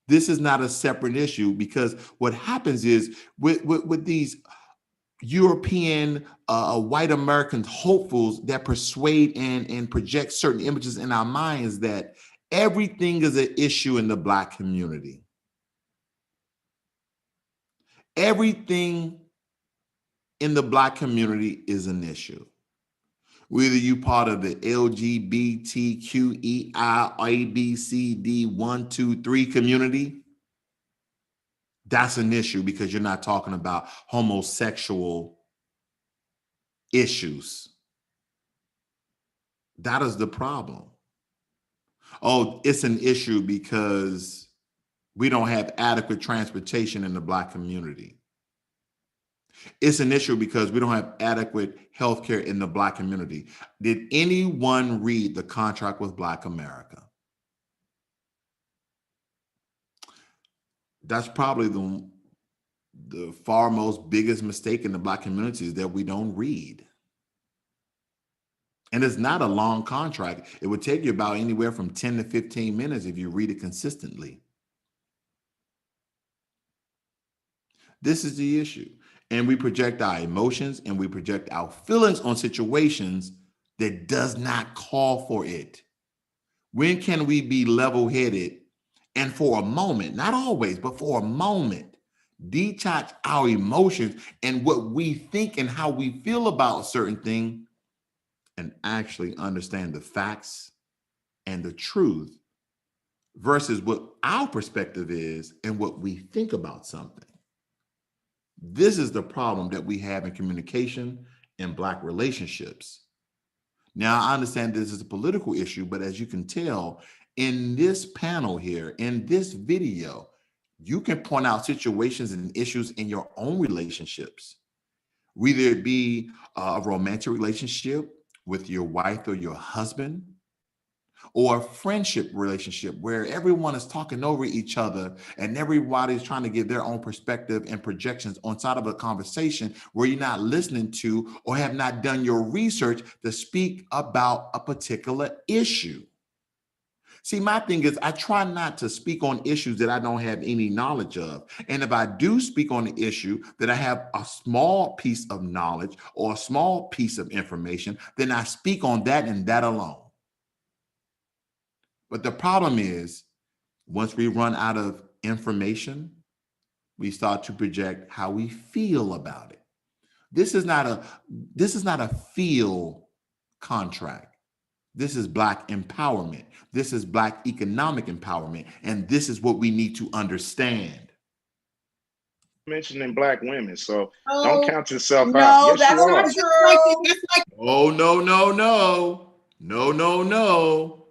[SPEAKER 1] This is not a separate issue because what happens is with these European white Americans hopefuls that persuade and project certain images in our minds that everything is an issue in the Black community. Everything in the Black community is an issue. Whether you part of the LGBTQEI, ABCD 1, 2, 3 community, that's an issue because you're not talking about homosexual issues. That is the problem. Oh, it's an issue because we don't have adequate transportation in the Black community. It's an issue because we don't have adequate health care in the Black community. Did anyone read the contract with Black America? That's probably the far most biggest mistake in the Black community is that we don't read. And it's not a long contract. It would take you about anywhere from 10 to 15 minutes if you read it consistently. This is the issue. And we project our emotions and we project our feelings on situations that does not call for it. When can we be level-headed and for a moment, not always, but for a moment, detach our emotions and what we think and how we feel about a certain thing and actually understand the facts and the truth versus what our perspective is and what we think about something. This is the problem that we have in communication and Black relationships. Now, I understand this is a political issue, but as you can tell in this panel here, in this video, you can point out situations and issues in your own relationships, whether it be a romantic relationship with your wife or your husband, or a friendship relationship where everyone is talking over each other and everybody's trying to give their own perspective and projections on side of a conversation where you're not listening to or have not done your research to speak about a particular issue. See, my thing is I try not to speak on issues that I don't have any knowledge of. And if I do speak on the issue that I have a small piece of knowledge or a small piece of information, then I speak on that and that alone. But the problem is, once we run out of information, we start to project how we feel about it. This is not a feel contract. This is Black empowerment. This is Black economic empowerment. And this is what we need to understand.
[SPEAKER 3] Mentioning Black women, so don't count yourself
[SPEAKER 5] No,
[SPEAKER 3] out. Yes,
[SPEAKER 5] that's
[SPEAKER 3] you
[SPEAKER 5] not
[SPEAKER 3] are.
[SPEAKER 5] true.
[SPEAKER 1] Oh, no, no, no. No, no, no.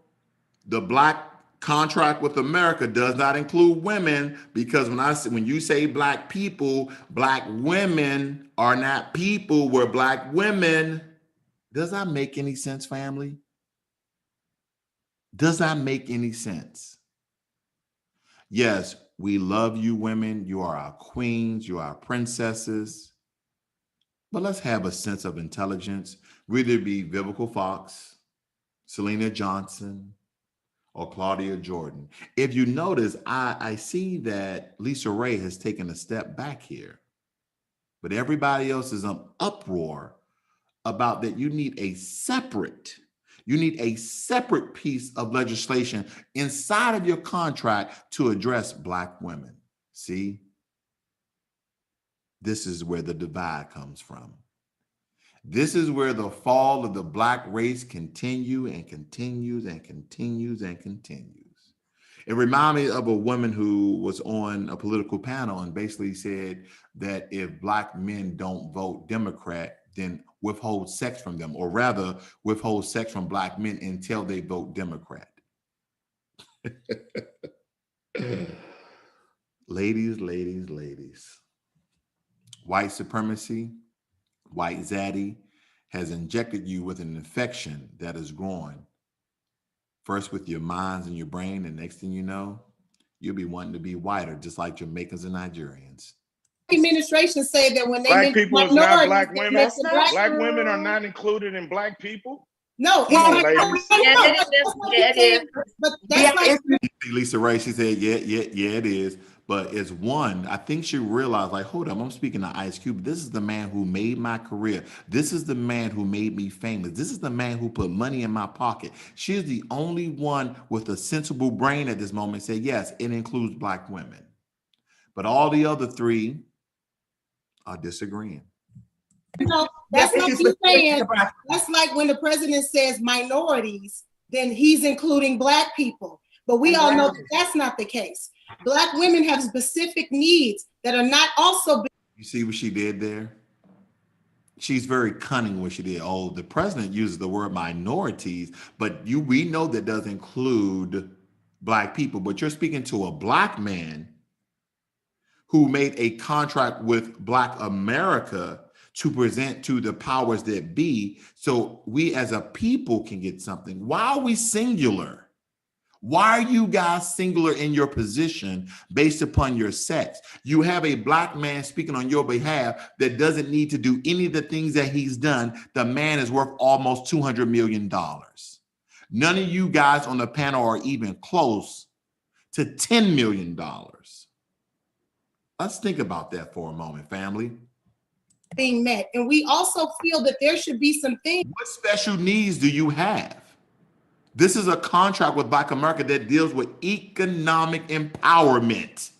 [SPEAKER 1] The Black contract with America does not include women because when you say Black people, Black women are not people, we're Black women. Does that make any sense, family? Does that make any sense? Yes, we love you women. You are our queens. You are our princesses. But let's have a sense of intelligence, whether it be Vivica Fox, Selena Johnson, or Claudia Jordan. If you notice, I see that Lisa Ray has taken a step back here, but everybody else is in uproar about that you need a separate piece of legislation inside of your contract to address Black women. See, this is where the divide comes from. This is where the fall of the Black race continues and continues and continues and continues. It reminded me of a woman who was on a political panel and basically said that if Black men don't vote Democrat, then withhold sex from them, or rather withhold sex from Black men until they vote Democrat. Ladies, ladies, ladies. White supremacy, white zaddy has injected you with an infection that is growing. First with your minds and your brain, and next thing you know, you'll be wanting to be whiter, just like Jamaicans and Nigerians.
[SPEAKER 6] Administration say that when they
[SPEAKER 3] Black people is not Black women.
[SPEAKER 5] That's not
[SPEAKER 3] Black
[SPEAKER 5] true.
[SPEAKER 3] women are not included in Black people.
[SPEAKER 6] No,
[SPEAKER 3] Come on, ladies.
[SPEAKER 4] Yeah, it is.
[SPEAKER 6] But that's like
[SPEAKER 1] Lisa Ray, she said, yeah, it is. But as one, I think she realized, like, hold up, I'm speaking to Ice Cube. This is the man who made my career. This is the man who made me famous. This is the man who put money in my pocket. She is the only one with a sensible brain at this moment say, yes, it includes Black women. But all the other three are disagreeing.
[SPEAKER 6] No, that's not what he's saying. That's like when the president says minorities, then he's including Black people. But we all know that that's not the case. Black women have specific needs that are not also.
[SPEAKER 1] You see what she did there? She's very cunning what she did. Oh, the president uses the word minorities, but we know that does include Black people. But you're speaking to a Black man who made a contract with Black America to present to the powers that be, so we as a people can get something. Why are we singular? Why are you guys singular in your position based upon your sex? You have a Black man speaking on your behalf that doesn't need to do any of the things that he's done. The man is worth almost $200 million. None of you guys on the panel are even close to $10 million. Let's think about that for a moment, family.
[SPEAKER 6] Being met. And we also feel that there should be some things.
[SPEAKER 1] What special needs do you have? This is a contract with Black America that deals with economic empowerment.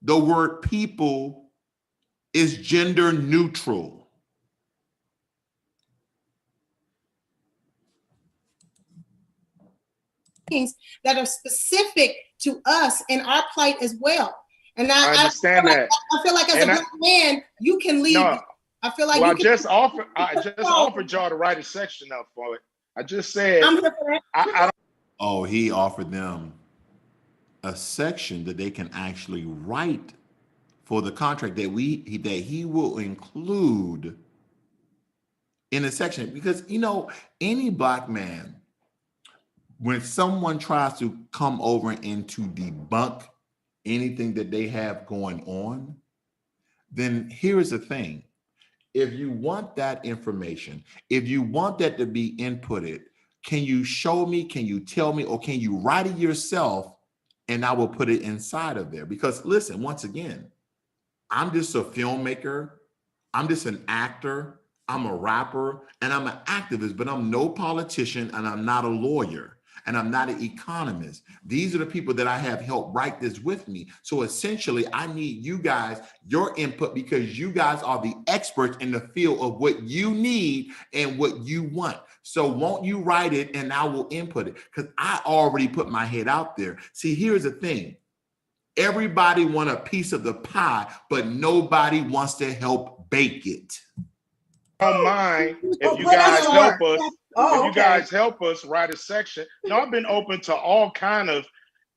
[SPEAKER 1] The word people is gender neutral.
[SPEAKER 6] Things that are specific to us and our plight as well. And
[SPEAKER 3] I understand that.
[SPEAKER 6] I feel like as a Black man, you can lead.
[SPEAKER 3] No,
[SPEAKER 6] I feel like
[SPEAKER 3] well,
[SPEAKER 6] you can.
[SPEAKER 3] I just offered y'all to write a section up for it. I just said.
[SPEAKER 6] I'm here for that.
[SPEAKER 1] Oh, he offered them a section that they can actually write for the contract that he will include in a section. Because, you know, any Black man, when someone tries to come over and to debunk anything that they have going on, then here's the thing. If you want that information, if you want that to be inputted, can you show me, can you tell me, or can you write it yourself and I will put it inside of there? Because listen, once again, I'm just a filmmaker. I'm just an actor. I'm a rapper and I'm an activist, but I'm no politician and I'm not a lawyer. And I'm not an economist. These are the people that I have helped write this with me. So essentially, I need you guys, your input, because you guys are the experts in the field of what you need and what you want. So won't you write it and I will input it? Because I already put my head out there. See, here's the thing. Everybody wants a piece of the pie, but nobody wants to help bake it.
[SPEAKER 3] I don't mind if you guys help us. If you guys help us write a section. No, I've been open to all kind of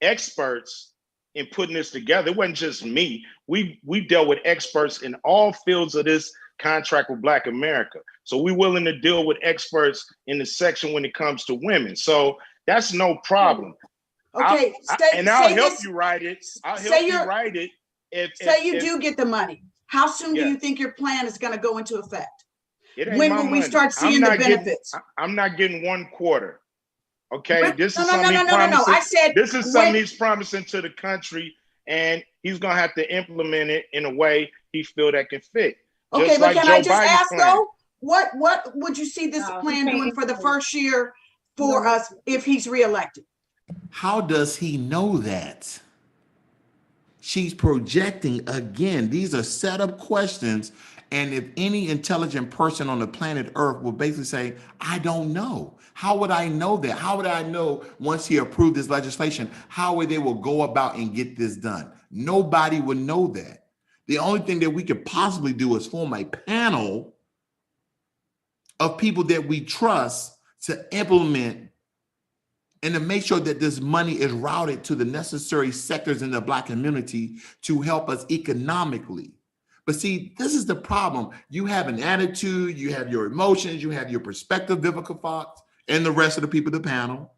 [SPEAKER 3] experts in putting this together. It wasn't just me. We dealt with experts in all fields of this contract with Black America. So we're willing to deal with experts in the section when it comes to women. So that's no problem.
[SPEAKER 5] Okay,
[SPEAKER 3] I'll help you write it. I'll help you write it.
[SPEAKER 5] Say you do get the money. How soon do you think your plan is going to go into effect? When will we start seeing the benefits?
[SPEAKER 3] I'm not getting 1 quarter. Okay, this is something he's promising to the country, and he's gonna have to implement it in a way he feel that can fit.
[SPEAKER 5] Okay, but can I just ask though, what would you see this plan doing for the first year for us if he's reelected?
[SPEAKER 1] How does he know that? She's projecting again. These are set up questions. And if any intelligent person on the planet Earth will basically say, I don't know. How would I know that? How would I know once he approved this legislation, how they will go about and get this done? Nobody would know that. The only thing that we could possibly do is form a panel of people that we trust to implement and to make sure that this money is routed to the necessary sectors in the Black community to help us economically. But see, this is the problem. You have an attitude, you have your emotions, you have your perspective, Vivica Fox, and the rest of the people of the panel,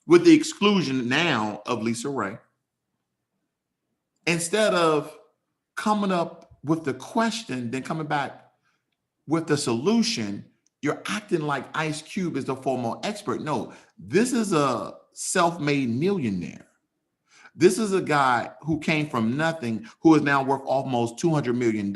[SPEAKER 1] with the exclusion now of Lisa Ray. Instead of coming up with the question, then coming back with the solution, you're acting like Ice Cube is the former expert. No, this is a self-made millionaire. This is a guy who came from nothing, who is now worth almost $200 million.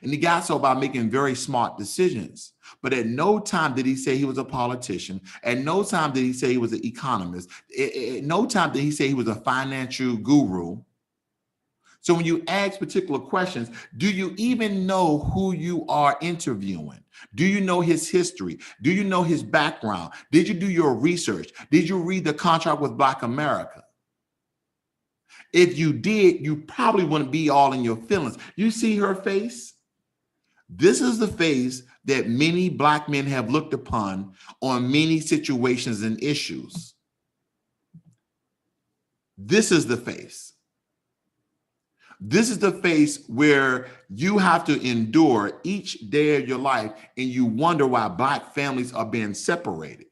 [SPEAKER 1] And he got so by making very smart decisions. But at no time did he say he was a politician. At no time did he say he was an economist. At no time did he say he was a financial guru. So when you ask particular questions, do you even know who you are interviewing? Do you know his history? Do you know his background? Did you do your research? Did you read the contract with Black America? If you did, you probably wouldn't be all in your feelings. You see her face? This is the face that many Black men have looked upon on many situations and issues. This is the face. This is the face where you have to endure each day of your life and you wonder why Black families are being separated.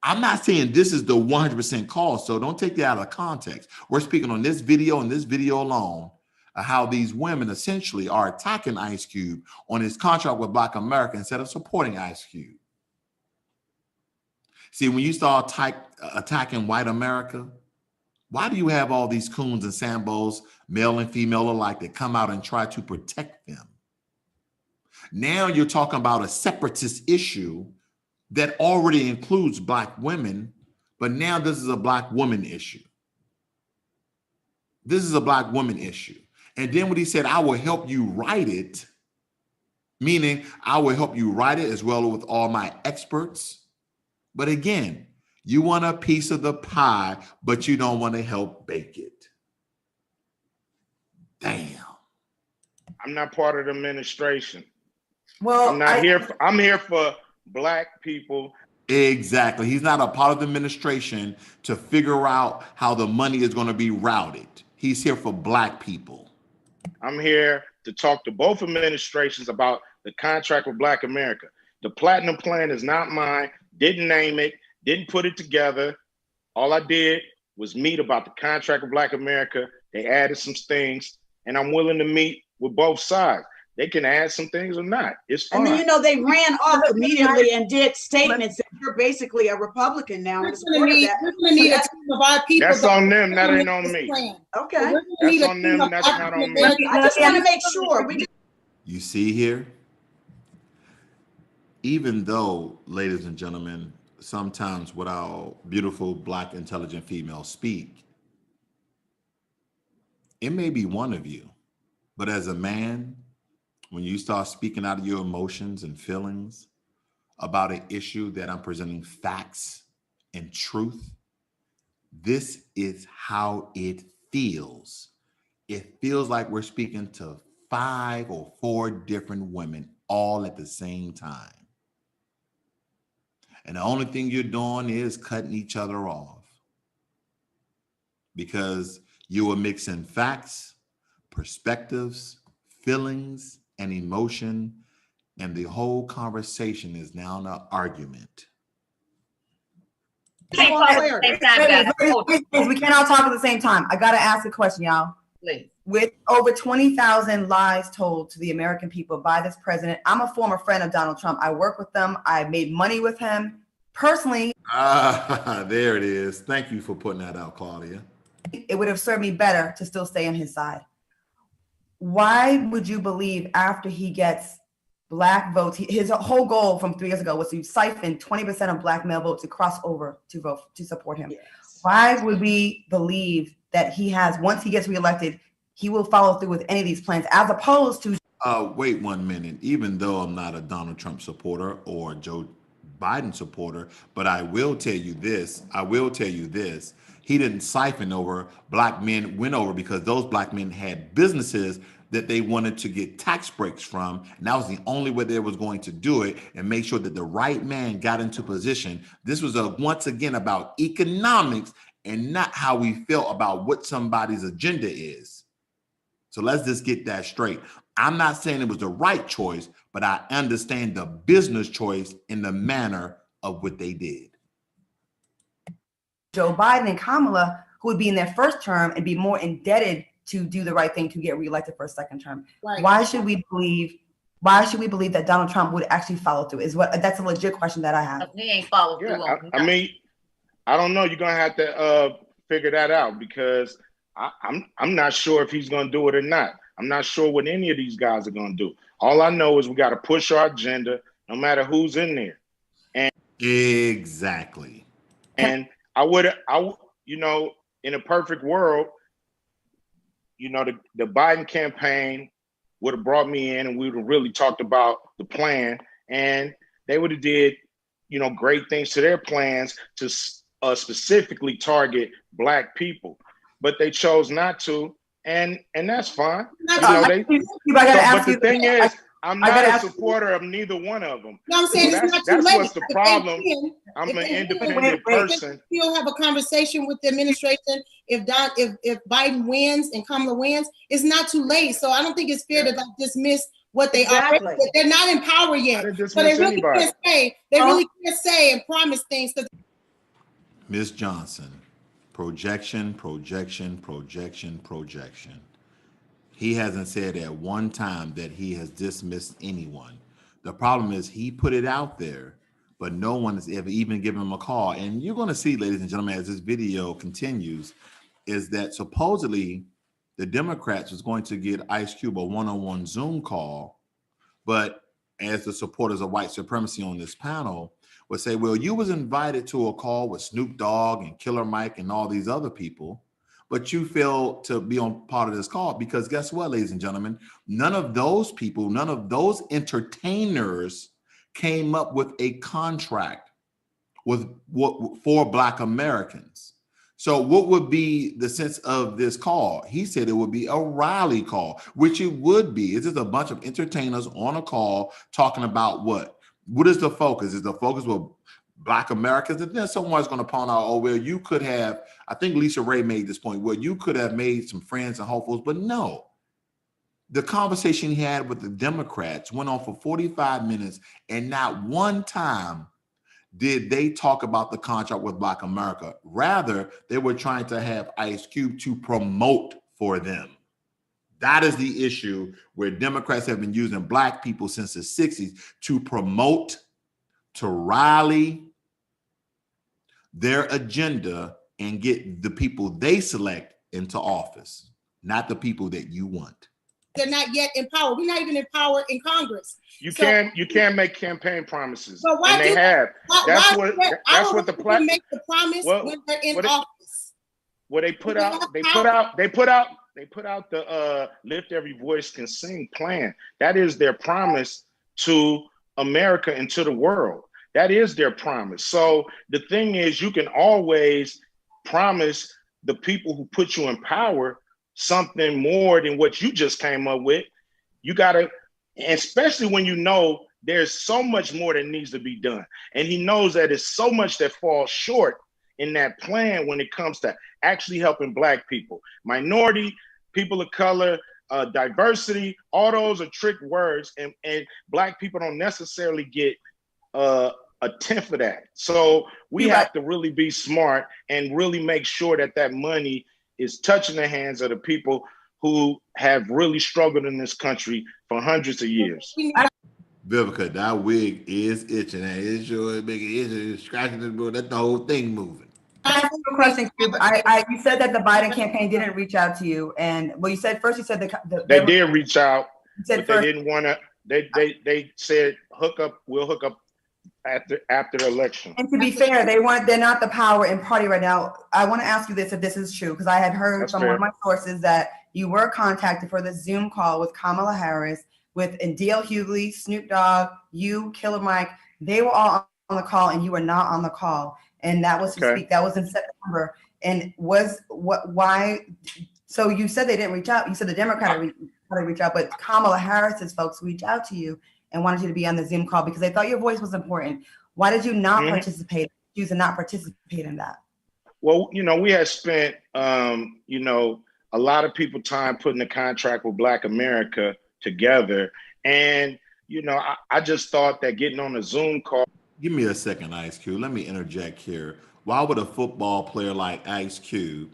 [SPEAKER 1] I'm not saying this is the 100% cause, so don't take that out of context. We're speaking on this video and this video alone how these women essentially are attacking Ice Cube on his contract with Black America instead of supporting Ice Cube. See, when you start attacking white America, why do you have all these coons and sambos, male and female alike, that come out and try to protect them? Now you're talking about a separatist issue that already includes Black women, but now this is a Black woman issue. This is a Black woman issue. And then when he said, I will help you write it, meaning I will help you write it as well with all my experts. But again, you want a piece of the pie, but you don't want to help bake it. Damn.
[SPEAKER 3] I'm not part of the administration.
[SPEAKER 2] Well,
[SPEAKER 3] I'm here for Black people.
[SPEAKER 1] Exactly. He's not a part of the administration to figure out how the money is going to be routed. He's here for Black people.
[SPEAKER 3] I'm here to talk to both administrations about the contract with Black America. The Platinum Plan is not mine. Didn't name it. Didn't put it together. All I did was meet about the contract with Black America. They added some things, and I'm willing to meet with both sides. They can add some things or not. It's fine.
[SPEAKER 5] And then, they ran off immediately and did statements that you're basically a Republican now.
[SPEAKER 6] We're going to need a team of our people.
[SPEAKER 3] That's on them. That ain't on me.
[SPEAKER 5] Okay.
[SPEAKER 3] That's on them. That's not on me.
[SPEAKER 5] I just want to make sure.
[SPEAKER 1] You see here? Even though, ladies and gentlemen, sometimes what our beautiful Black intelligent females speak, it may be one of you, but as a man, when you start speaking out of your emotions and feelings about an issue that I'm presenting facts and truth, this is how it feels. It feels like we're speaking to 5 or 4 different women all at the same time. And the only thing you're doing is cutting each other off because you are mixing facts, perspectives, feelings, and emotion, and the whole conversation is now an argument.
[SPEAKER 2] We can't all talk at the same time. I gotta ask a question, y'all.
[SPEAKER 4] Please.
[SPEAKER 2] With over 20,000 lies told to the American people by this president, I'm a former friend of Donald Trump. I work with them. I made money with him personally.
[SPEAKER 1] There it is. Thank you for putting that out, Claudia.
[SPEAKER 2] It would have served me better to still stay on his side. Why would you believe after he gets Black votes, his whole goal from 3 years ago was to siphon 20% of Black male votes to cross over to vote to support him? Yes. Why would we believe that he has, once he gets reelected, he will follow through with any of these plans, as opposed to...
[SPEAKER 1] Wait 1 minute. Even though I'm not a Donald Trump supporter or Joe Biden supporter, but I will tell you this. He didn't siphon over. Black men went over because those Black men had businesses that they wanted to get tax breaks from. And that was the only way they was going to do it and make sure that the right man got into position. This was once again about economics and not how we felt about what somebody's agenda is. So let's just get that straight. I'm not saying it was the right choice, but I understand the business choice in the manner of what they did.
[SPEAKER 2] Joe Biden and Kamala, who would be in their first term and be more indebted to do the right thing to get reelected for a second term. Right. Why should we believe that Donald Trump would actually follow through? That's a legit question that I have.
[SPEAKER 4] He ain't followed through.
[SPEAKER 3] I mean, I don't know. You're gonna have to figure that out, because I'm not sure if he's going to do it or not. I'm not sure what any of these guys are going to do. All I know is we got to push our agenda, no matter who's in there. And
[SPEAKER 1] exactly.
[SPEAKER 3] And you know, in a perfect world, you know, the Biden campaign would have brought me in and we would have really talked about the plan, and they would have did, you know, great things to their plans to specifically target Black people, but they chose not to, and that's fine. You know, but the thing is, I'm not a supporter of neither one of them.
[SPEAKER 6] No, I'm saying
[SPEAKER 3] so that's what's the problem. I'm an independent person.
[SPEAKER 6] You'll have a conversation with the administration if Biden wins and Kamala wins. It's not too late. So I don't think it's fair to like dismiss what they are. They're not in power yet. So they really can't say. They really can't say and promise things.
[SPEAKER 1] Ms. Johnson, projection. He hasn't said at one time that he has dismissed anyone. The problem is he put it out there, but no one has ever even given him a call. And you're going to see, ladies and gentlemen, as this video continues, is that supposedly the Democrats was going to get Ice Cube a one-on-one Zoom call, but as the supporters of white supremacy on this panel would say, well, you was invited to a call with Snoop Dogg and Killer Mike and all these other people, but you failed to be on part of this call because guess what, ladies and gentlemen, none of those people, none of those entertainers came up with a contract for Black Americans. So what would be the sense of this call? He said it would be a rally call, which it would be. It's just a bunch of entertainers on a call talking about what? What is the focus? Is the focus with Black Americans? And then someone's going to point out, oh, well, you could have, I think Lisa Ray made this point, well, you could have made some friends and hopefuls, but no. The conversation he had with the Democrats went on for 45 minutes, and not one time did they talk about the contract with Black America. Rather, they were trying to have Ice Cube to promote for them. That is the issue where Democrats have been using Black people since the 60s to promote, to rally their agenda and get the people they select into office, not the people that you want.
[SPEAKER 6] They're not yet in power. We're not even in power in Congress.
[SPEAKER 3] You can't make campaign promises, and they have. That's what the plan.
[SPEAKER 6] Make the promise when they're in office.
[SPEAKER 3] Well, they put out the Lift Every Voice Can Sing plan. That is their promise to America and to the world. That is their promise. So the thing is, you can always promise the people who put you in power something more than what you just came up with. You gotta, especially when you know there's so much more that needs to be done. And he knows that it's so much that falls short in that plan when it comes to actually helping Black people, minority, people of color, diversity. All those are trick words, and Black people don't necessarily get a tenth of that. So we have to really be smart and really make sure that that money is touching the hands of the people who have really struggled in this country for hundreds of years.
[SPEAKER 1] Vivica, that wig is itching. It's sure making itching, scratching the board. That's the whole thing moving.
[SPEAKER 2] I have a question, Cube. You said that the Biden campaign didn't reach out to you, and well, you said
[SPEAKER 3] they did reach out, but they didn't want to. They said we'll hook up after the election.
[SPEAKER 2] And to be fair, they're not the power in party right now. I want to ask you this, if this is true, because I had heard from one of my sources that you were contacted for the Zoom call with Kamala Harris, with D.L. Hughley, Snoop Dogg, you, Killer Mike. They were all on the call, and you were not on the call. And that was to speak. That was in September. And why? So you said they didn't reach out. You said the Democrat reach out, but Kamala Harris's folks reached out to you and wanted you to be on the Zoom call because they thought your voice was important. Why did you not participate? Choose to not participate in that?
[SPEAKER 3] Well, we had spent, a lot of people time putting the contract with Black America together. And, I just thought that getting on a Zoom call.
[SPEAKER 1] Give me a second, Ice Cube. Let me interject here. Why would a football player like Ice Cube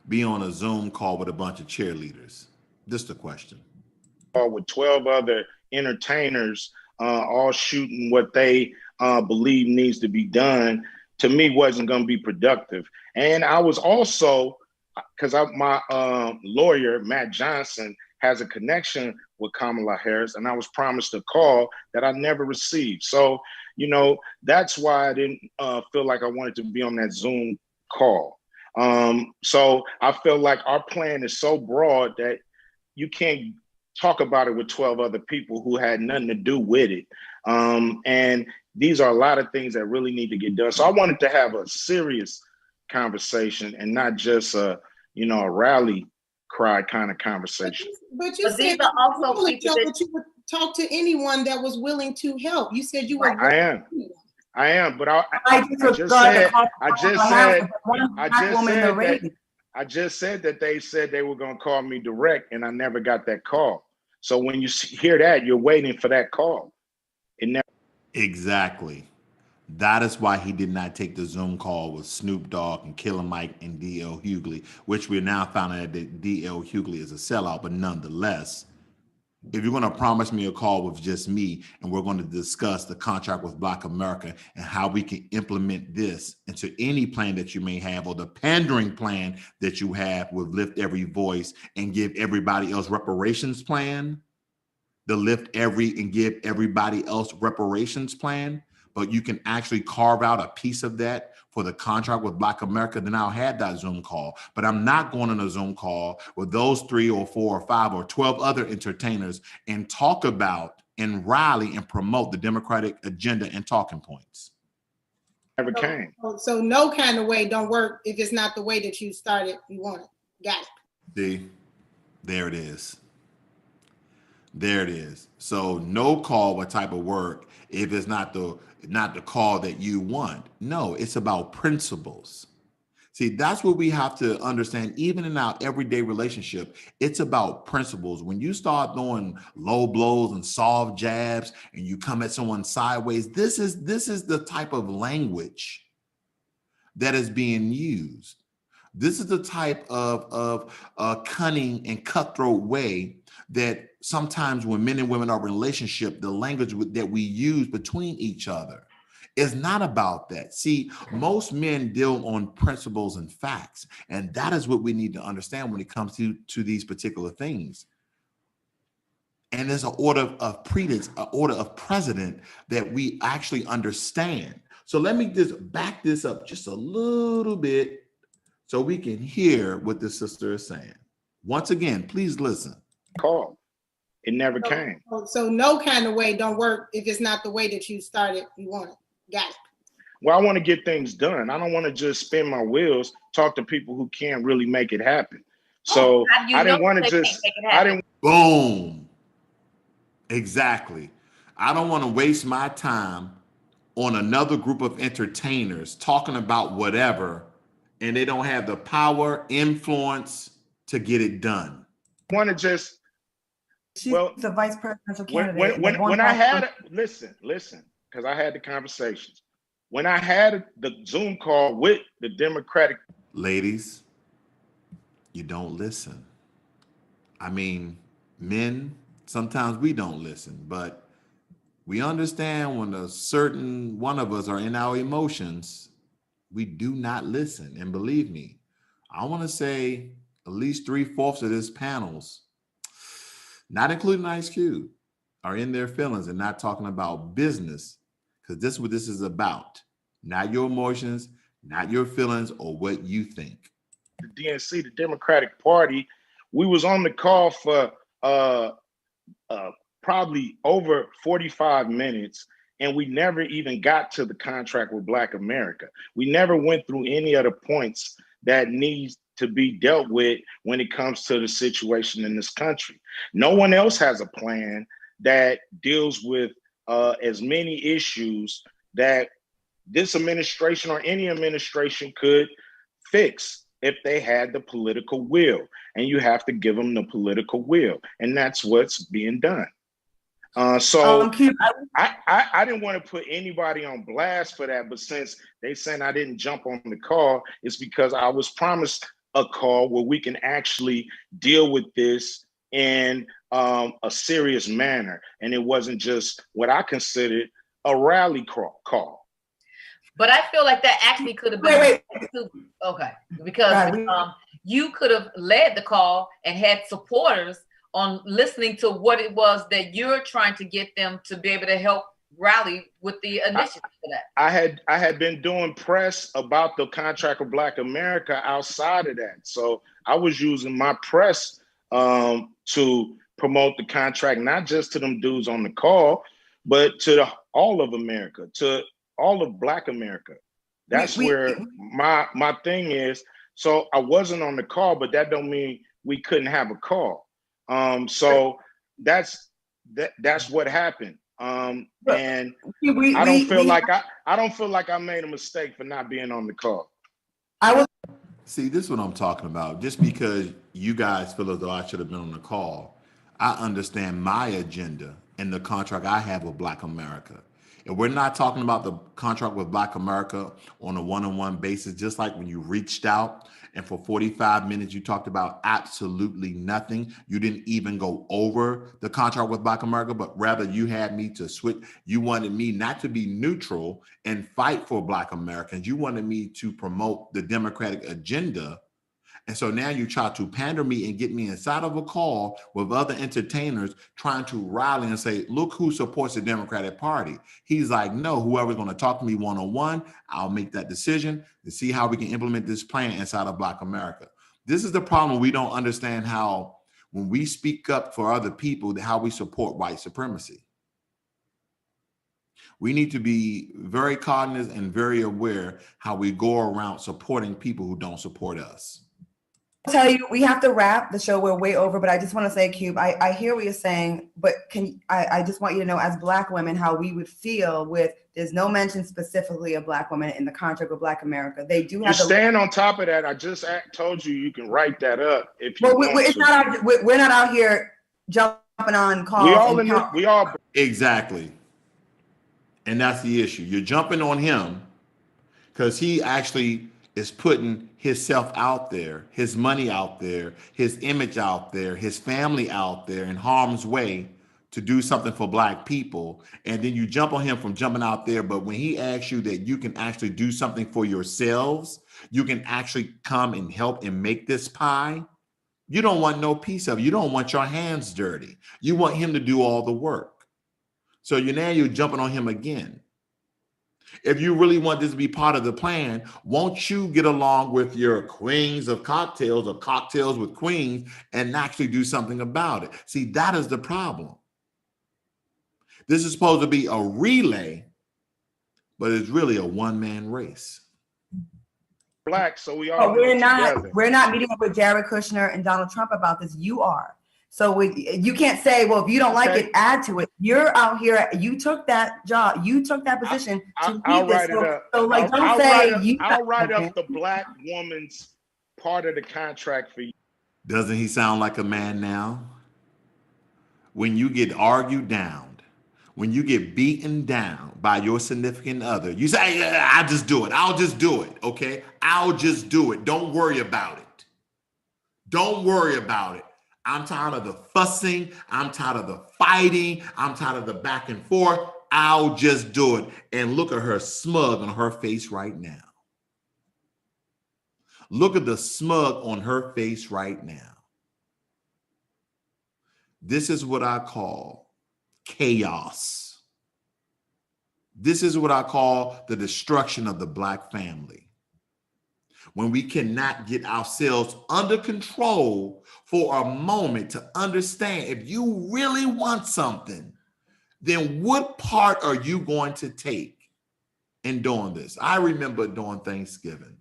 [SPEAKER 1] be on a Zoom call with a bunch of cheerleaders? Just a question.
[SPEAKER 3] With 12 other entertainers, all shooting what they believe needs to be done to me wasn't going to be productive. And I was also, because my lawyer, Matt Johnson, has a connection with Kamala Harris, and I was promised a call that I never received. So, you know, that's why I didn't feel like I wanted to be on that Zoom call. So I feel like our plan is so broad that you can't talk about it with 12 other people who had nothing to do with it. And these are a lot of things that really need to get done. So I wanted to have a serious conversation and not just a rally cry kind of conversation.
[SPEAKER 6] But you said
[SPEAKER 4] also
[SPEAKER 6] you would talk to anyone that was willing to help. You said you were.
[SPEAKER 3] I am, but I just said that they said they were going to call me direct, and I never got that call. So when you hear that, you're waiting for that call. It never.
[SPEAKER 1] Exactly. That is why he did not take the Zoom call with Snoop Dogg and Killer Mike and D.L. Hughley, which we now found out that D.L. Hughley is a sellout. But nonetheless, if you're going to promise me a call with just me and we're going to discuss the contract with Black America and how we can implement this into any plan that you may have, or the pandering plan that you have with Lift Every Voice and give everybody else reparations plan, the Lift Every and give everybody else reparations plan, but you can actually carve out a piece of that for the contract with Black America, then I'll have that Zoom call. But I'm not going on a Zoom call with those 3 or 4 or 5 or 12 other entertainers and talk about and rally and promote the Democratic agenda and talking points.
[SPEAKER 3] Never came.
[SPEAKER 6] So no kind of way don't work if it's not the way that you started, you want it. Got it.
[SPEAKER 1] See, there it is. There it is. So no call what type of work if it's not the call that you want. No, it's about principles. See, that's what we have to understand. Even in our everyday relationship, it's about principles. When you start throwing low blows and soft jabs and you come at someone sideways, this is the type of language that is being used. This is the type of cunning and cutthroat way that sometimes when men and women are in a relationship, the language that we use between each other is not about that. See, most men deal on principles and facts, and that is what we need to understand when it comes to these particular things. And there's an order of precedence, an order of precedent that we actually understand. So let me just back this up just a little bit so we can hear what the sister is saying. Once again, please listen.
[SPEAKER 3] Call. It never came.
[SPEAKER 6] So no kind of way don't work if it's not the way that you started, you want it. Got it.
[SPEAKER 3] Well, I want to get things done. I don't want to just spin my wheels, talk to people who can't really make it happen. So I didn't want to just,
[SPEAKER 1] Boom. Exactly. I don't want to waste my time on another group of entertainers talking about whatever, and they don't have the power, influence to get it done.
[SPEAKER 3] I want to just,
[SPEAKER 2] She's the vice presidential candidate.
[SPEAKER 3] When I had, listen, because I had the conversations. When I had the Zoom call with the Democratic.
[SPEAKER 1] Ladies, you don't listen. I mean, men, sometimes we don't listen, but we understand when a certain one of us are in our emotions, we do not listen. And believe me, I want to say at least 3/4 of this panels, not including Ice Cube, are in their feelings and not talking about business, because this is what this is about. Not your emotions, not your feelings, or what you think.
[SPEAKER 3] The DNC, the Democratic Party, we was on the call for probably over 45 minutes, and we never even got to the contract with Black America. We never went through any of the points that needs to be dealt with when it comes to the situation in this country. No one else has a plan that deals with as many issues that this administration or any administration could fix if they had the political will. And you have to give them the political will. And that's what's being done. I didn't want to put anybody on blast for that, but since they saying I didn't jump on the call, it's because I was promised a call where we can actually deal with this in a serious manner. And it wasn't just what I considered a rally call.
[SPEAKER 4] But I feel like that actually could have been
[SPEAKER 2] Wait.
[SPEAKER 4] okay, because you could have led the call and had supporters on listening to what it was that you're trying to get them to be able to help rally with the initiative for that.
[SPEAKER 3] I had been doing press about the contract with Black America outside of that. So I was using my press to promote the contract, not just to them dudes on the call, but to all of America, to all of Black America. That's where my thing is. So I wasn't on the call, but that don't mean we couldn't have a call. So that's what happened. And I don't feel like I made a mistake for not being on the call.
[SPEAKER 1] See, this is what I'm talking about. Just because you guys feel as though I should have been on the call, I understand my agenda and the contract I have with Black America. And we're not talking about the contract with Black America on a one-on-one basis, just like when you reached out and for 45 minutes you talked about absolutely nothing. You didn't even go over the contract with Black America, but rather you had me to switch. You wanted me not to be neutral and fight for Black Americans. You wanted me to promote the Democratic agenda. And so now you try to pander me and get me inside of a call with other entertainers trying to rally and say, look who supports the Democratic Party. He's like, no, whoever's going to talk to me one-on-one, I'll make that decision to see how we can implement this plan inside of Black America. This is the problem. We don't understand how, when we speak up for other people, how we support white supremacy. We need to be very cognizant and very aware how we go around supporting people who don't support us.
[SPEAKER 2] I'll tell you, we have to wrap the show. We're way over, but I just want to say, Cube, I hear what you're saying, but I just want you to know, as Black women, how we would feel with, there's no mention specifically of Black women in the contract with Black America. They do have
[SPEAKER 3] to stand on top of that. I just told you can write that up if you want
[SPEAKER 2] it's not we're not out here jumping on calls.
[SPEAKER 3] We all
[SPEAKER 1] exactly. And that's the issue. You're jumping on him because he actually is putting himself out there, his money out there, his image out there, his family out there in harm's way to do something for Black people. And then you jump on him from jumping out there. But when he asks you that you can actually do something for yourselves, you can actually come and help and make this pie, you don't want no piece of it. You don't want your hands dirty. You want him to do all the work. So you're jumping on him again. If you really want this to be part of the plan, won't you get along with your queens of cocktails or cocktails with queens and actually do something about it? See, that is the problem. This is supposed to be a relay, but it's really a one-man race.
[SPEAKER 3] Black, so we all.
[SPEAKER 2] We're not meeting up with Jared Kushner and Donald Trump about this. You are. So you can't say, well, if you don't like it, add to it. You're out here. You took that job. You took that position to lead this. So like, don't say
[SPEAKER 3] I'll write up the Black woman's part of the contract for you.
[SPEAKER 1] Doesn't he sound like a man now? When you get argued down, when you get beaten down by your significant other, you say, yeah, I'll just do it. I'll just do it. Okay. I'll just do it. Don't worry about it. Don't worry about it. I'm tired of the fussing. I'm tired of the fighting. I'm tired of the back and forth. I'll just do it. And look at her smug on her face right now. Look at the smug on her face right now. This is what I call chaos. This is what I call the destruction of the Black family. When we cannot get ourselves under control for a moment to understand, if you really want something, then what part are you going to take in doing this? I remember during Thanksgiving,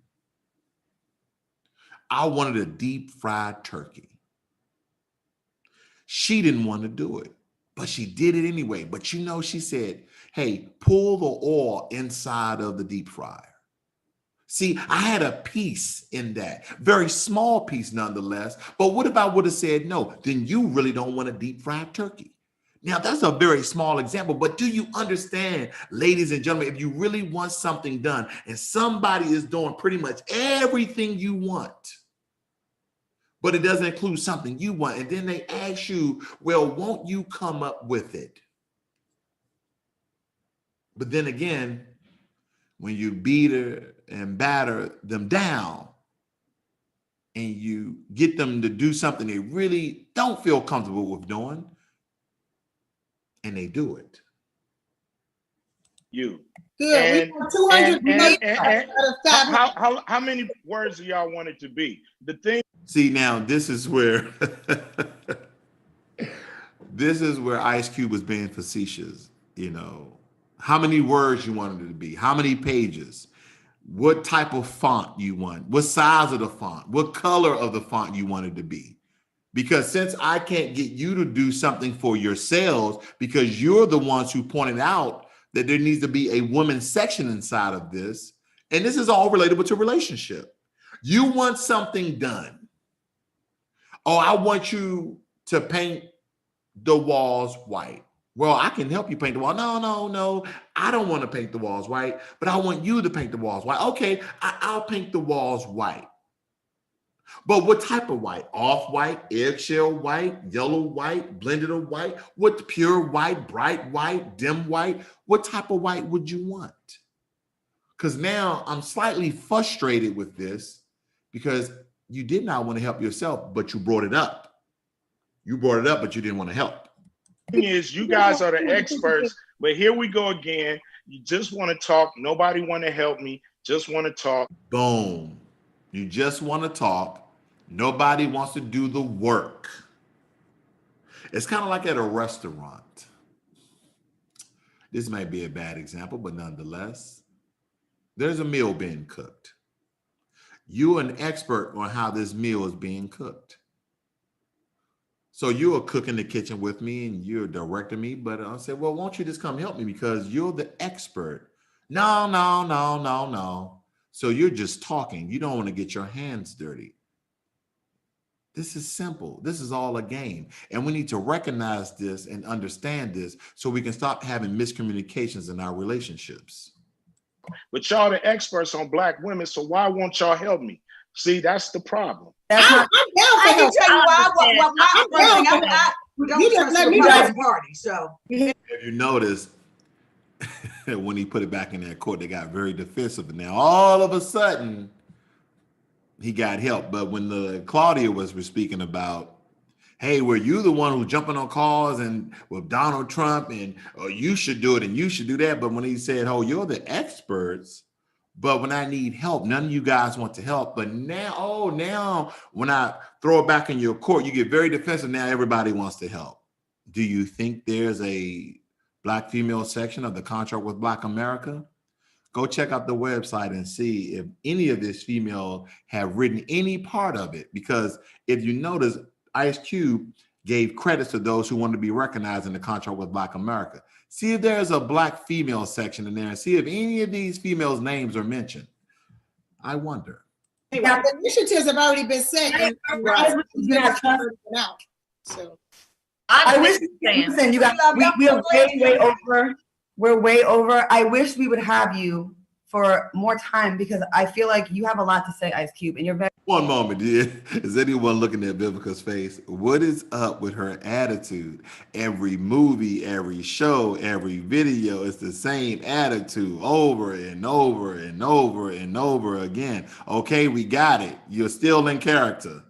[SPEAKER 1] I wanted a deep fried turkey. She didn't want to do it, but she did it anyway. But she said, hey, pull the oil inside of the deep fryer. See, I had a piece in that, very small piece nonetheless. But what if I would have said no? Then you really don't want a deep fried turkey. Now, that's a very small example, but do you understand, ladies and gentlemen, if you really want something done and somebody is doing pretty much everything you want, but it doesn't include something you want, and then they ask you, well, won't you come up with it? But then again, when you beat her and batter them down and you get them to do something they really don't feel comfortable with doing, and they do it.
[SPEAKER 3] You.
[SPEAKER 6] Good.
[SPEAKER 3] And,
[SPEAKER 6] We have 200
[SPEAKER 3] how many words do y'all want it to be? The thing.
[SPEAKER 1] See, now this is where Ice Cube was being facetious. You know, how many words you wanted it to be, how many pages, what type of font you want, what size of the font, what color of the font you wanted to be. Because since I can't get you to do something for yourselves, because you're the ones who pointed out that there needs to be a women's section inside of this, and this is all relatable to relationship. You want something done. Oh, I want you to paint the walls white. Well, I can help you paint the wall. No. I don't want to paint the walls white, but I want you to paint the walls white. Okay, I'll paint the walls white. But what type of white? Off-white, eggshell white, yellow white, blended of white? What pure white, bright white, dim white? What type of white would you want? Because now I'm slightly frustrated with this because you did not want to help yourself, but you brought it up. You brought it up, but you didn't want to help.
[SPEAKER 3] Thing is, you guys are the experts, but here we go again. You just want to talk. Nobody want to help me. Just want to talk.
[SPEAKER 1] Boom. You just want to talk. Nobody wants to do the work. It's kind of like at a restaurant. This might be a bad example, but nonetheless, there's a meal being cooked. You're an expert on how this meal is being cooked. So you're a cook in the kitchen with me and you're directing me, but I said, well, won't you just come help me because you're the expert. No. So you're just talking. You don't want to get your hands dirty. This is simple. This is all a game. And we need to recognize this and understand this so we can stop having miscommunications in our relationships.
[SPEAKER 3] But y'all the experts on Black women, so why won't y'all help me? See, that's the problem.
[SPEAKER 5] I can tell you why. What my first thing, we don't trust the party. So
[SPEAKER 1] if you notice, when he put it back in that court, they got very defensive. And now all of a sudden, he got help. But when the Claudia was speaking about, hey, were you the one who jumping on calls and with Donald Trump and you should do it and you should do that. But when he said, oh, you're the experts, but when I need help, none of you guys want to help. But now when I throw it back in your court, you get very defensive. Now everybody wants to help. Do you think there's a Black female section of the Contract with Black America? Go check out the website and see if any of this female have written any part of it. Because if you notice, Ice Cube gave credits to those who want to be recognized in the Contract with Black America. See if there's a Black female section in there and see if any of these females' names are mentioned. I wonder.
[SPEAKER 6] Now, the initiatives have already been set. And so
[SPEAKER 2] I wish, listen, you guys, we are way over. We're way over. I wish we would have you for more time because I feel like you have a lot to say, Ice Cube, and you're very.
[SPEAKER 1] One moment, dear. Is anyone looking at Vivica's face? What is up with her attitude? Every movie, every show, every video, it's the same attitude over and over and over and over again. Okay, we got it. You're still in character.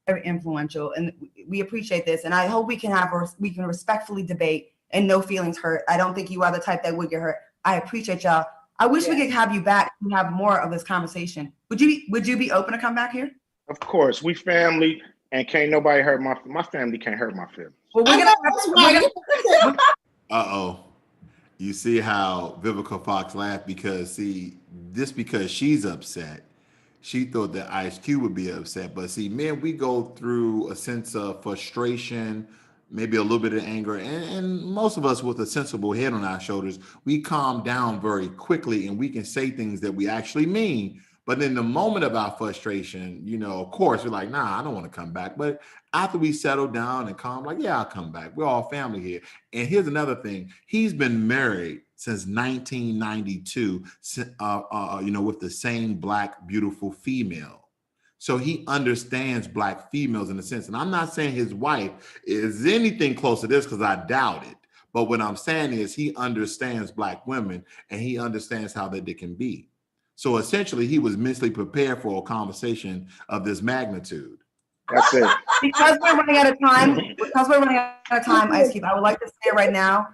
[SPEAKER 2] Very influential, and we appreciate this. And I hope we can respectfully debate and no feelings hurt. I don't think you are the type that would get hurt. I appreciate y'all. I wish we could have you back and have more of this conversation. Would you be open to come back here?
[SPEAKER 3] Of course, we family, and can't nobody hurt my family. Can't hurt my family.
[SPEAKER 2] Well,
[SPEAKER 1] uh-oh. You see how Vivica Fox laughed because because she's upset. She thought that Ice Cube would be upset. But see, man, we go through a sense of frustration, maybe a little bit of anger, and most of us with a sensible head on our shoulders, we calm down very quickly and we can say things that we actually mean. But in the moment of our frustration, of course, we're like, nah, I don't want to come back. But after we settle down and calm, like, yeah, I'll come back. We're all family here. And here's another thing. He's been married since 1992, with the same Black, beautiful female. So he understands Black females in a sense. And I'm not saying his wife is anything close to this because I doubt it. But what I'm saying is he understands Black women and he understands how that they can be. So essentially, he was mentally prepared for a conversation of this magnitude.
[SPEAKER 3] That's it.
[SPEAKER 2] Because we're running out of time, Ice Cube, I would like to say right now,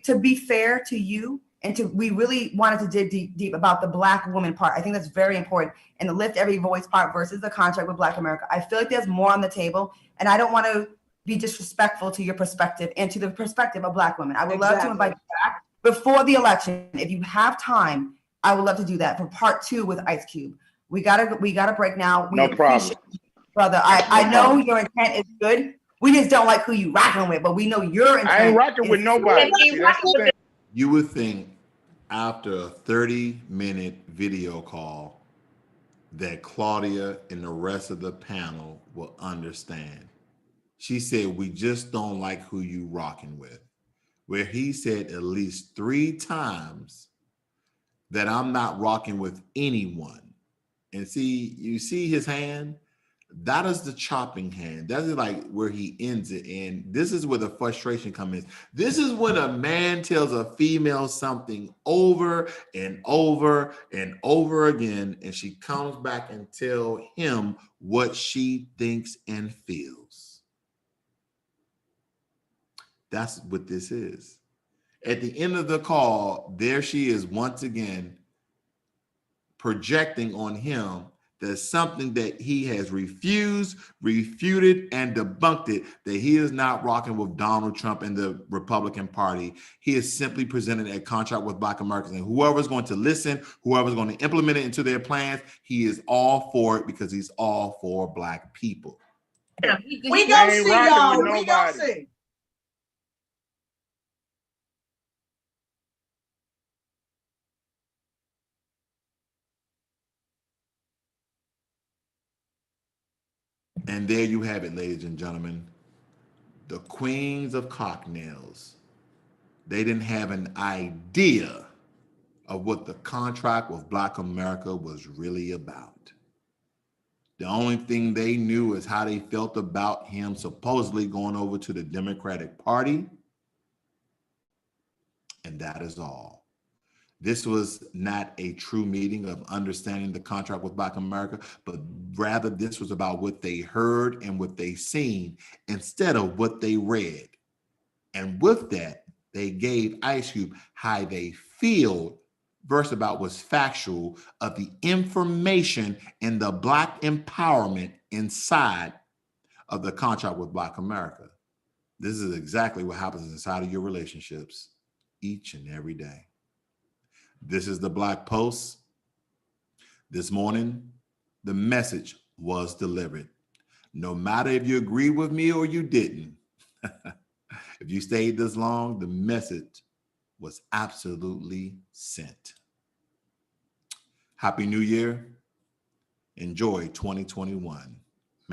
[SPEAKER 2] to be fair to you, and we really wanted to dig deep about the Black woman part. I think that's very important, and the lift every voice part versus the contract with Black America. I feel like there's more on the table, and I don't want to be disrespectful to your perspective and to the perspective of Black women. I would love to invite you back before the election. If you have time, I would love to do that for part 2 with Ice Cube. We gotta break now.
[SPEAKER 3] No problem.
[SPEAKER 2] Brother, I know your intent is good. We just don't like who you rocking with, but we know your intent.
[SPEAKER 3] I ain't rocking with nobody. See, that's the thing.
[SPEAKER 1] You would think after a 30-minute video call that Claudia and the rest of the panel will understand. She said, we just don't like who you rocking with. Where he said at least 3 times that I'm not rocking with anyone. And see, you see his hand? That is the chopping hand. That is like where he ends it. And this is where the frustration comes in. This is when a man tells a female something over and over and over again, and she comes back and tells him what she thinks and feels. That's what this is. At the end of the call, there she is once again projecting on him there's something that he has refused, refuted, and debunked it, that he is not rocking with Donald Trump and the Republican Party. He is simply presenting a contract with Black Americans. And whoever's going to listen, whoever's going to implement it into their plans, he is all for it because he's all for Black people.
[SPEAKER 5] We gonna see, y'all. We gonna see.
[SPEAKER 1] And there you have it, ladies and gentlemen. The queens of CockNails. They didn't have an idea of what the contract with Black America was really about. The only thing they knew is how they felt about him supposedly going over to the Democratic Party. And that is all. This was not a true meeting of understanding the contract with Black America, but rather this was about what they heard and what they seen instead of what they read. And with that, they gave Ice Cube how they feel versus about what's factual of the information and the Black empowerment inside of the contract with Black America. This is exactly what happens inside of your relationships each and every day. This is the Black Post. This morning, the message was delivered. No matter if you agree with me or you didn't, if you stayed this long, the message was absolutely sent. Happy New Year. Enjoy 2021.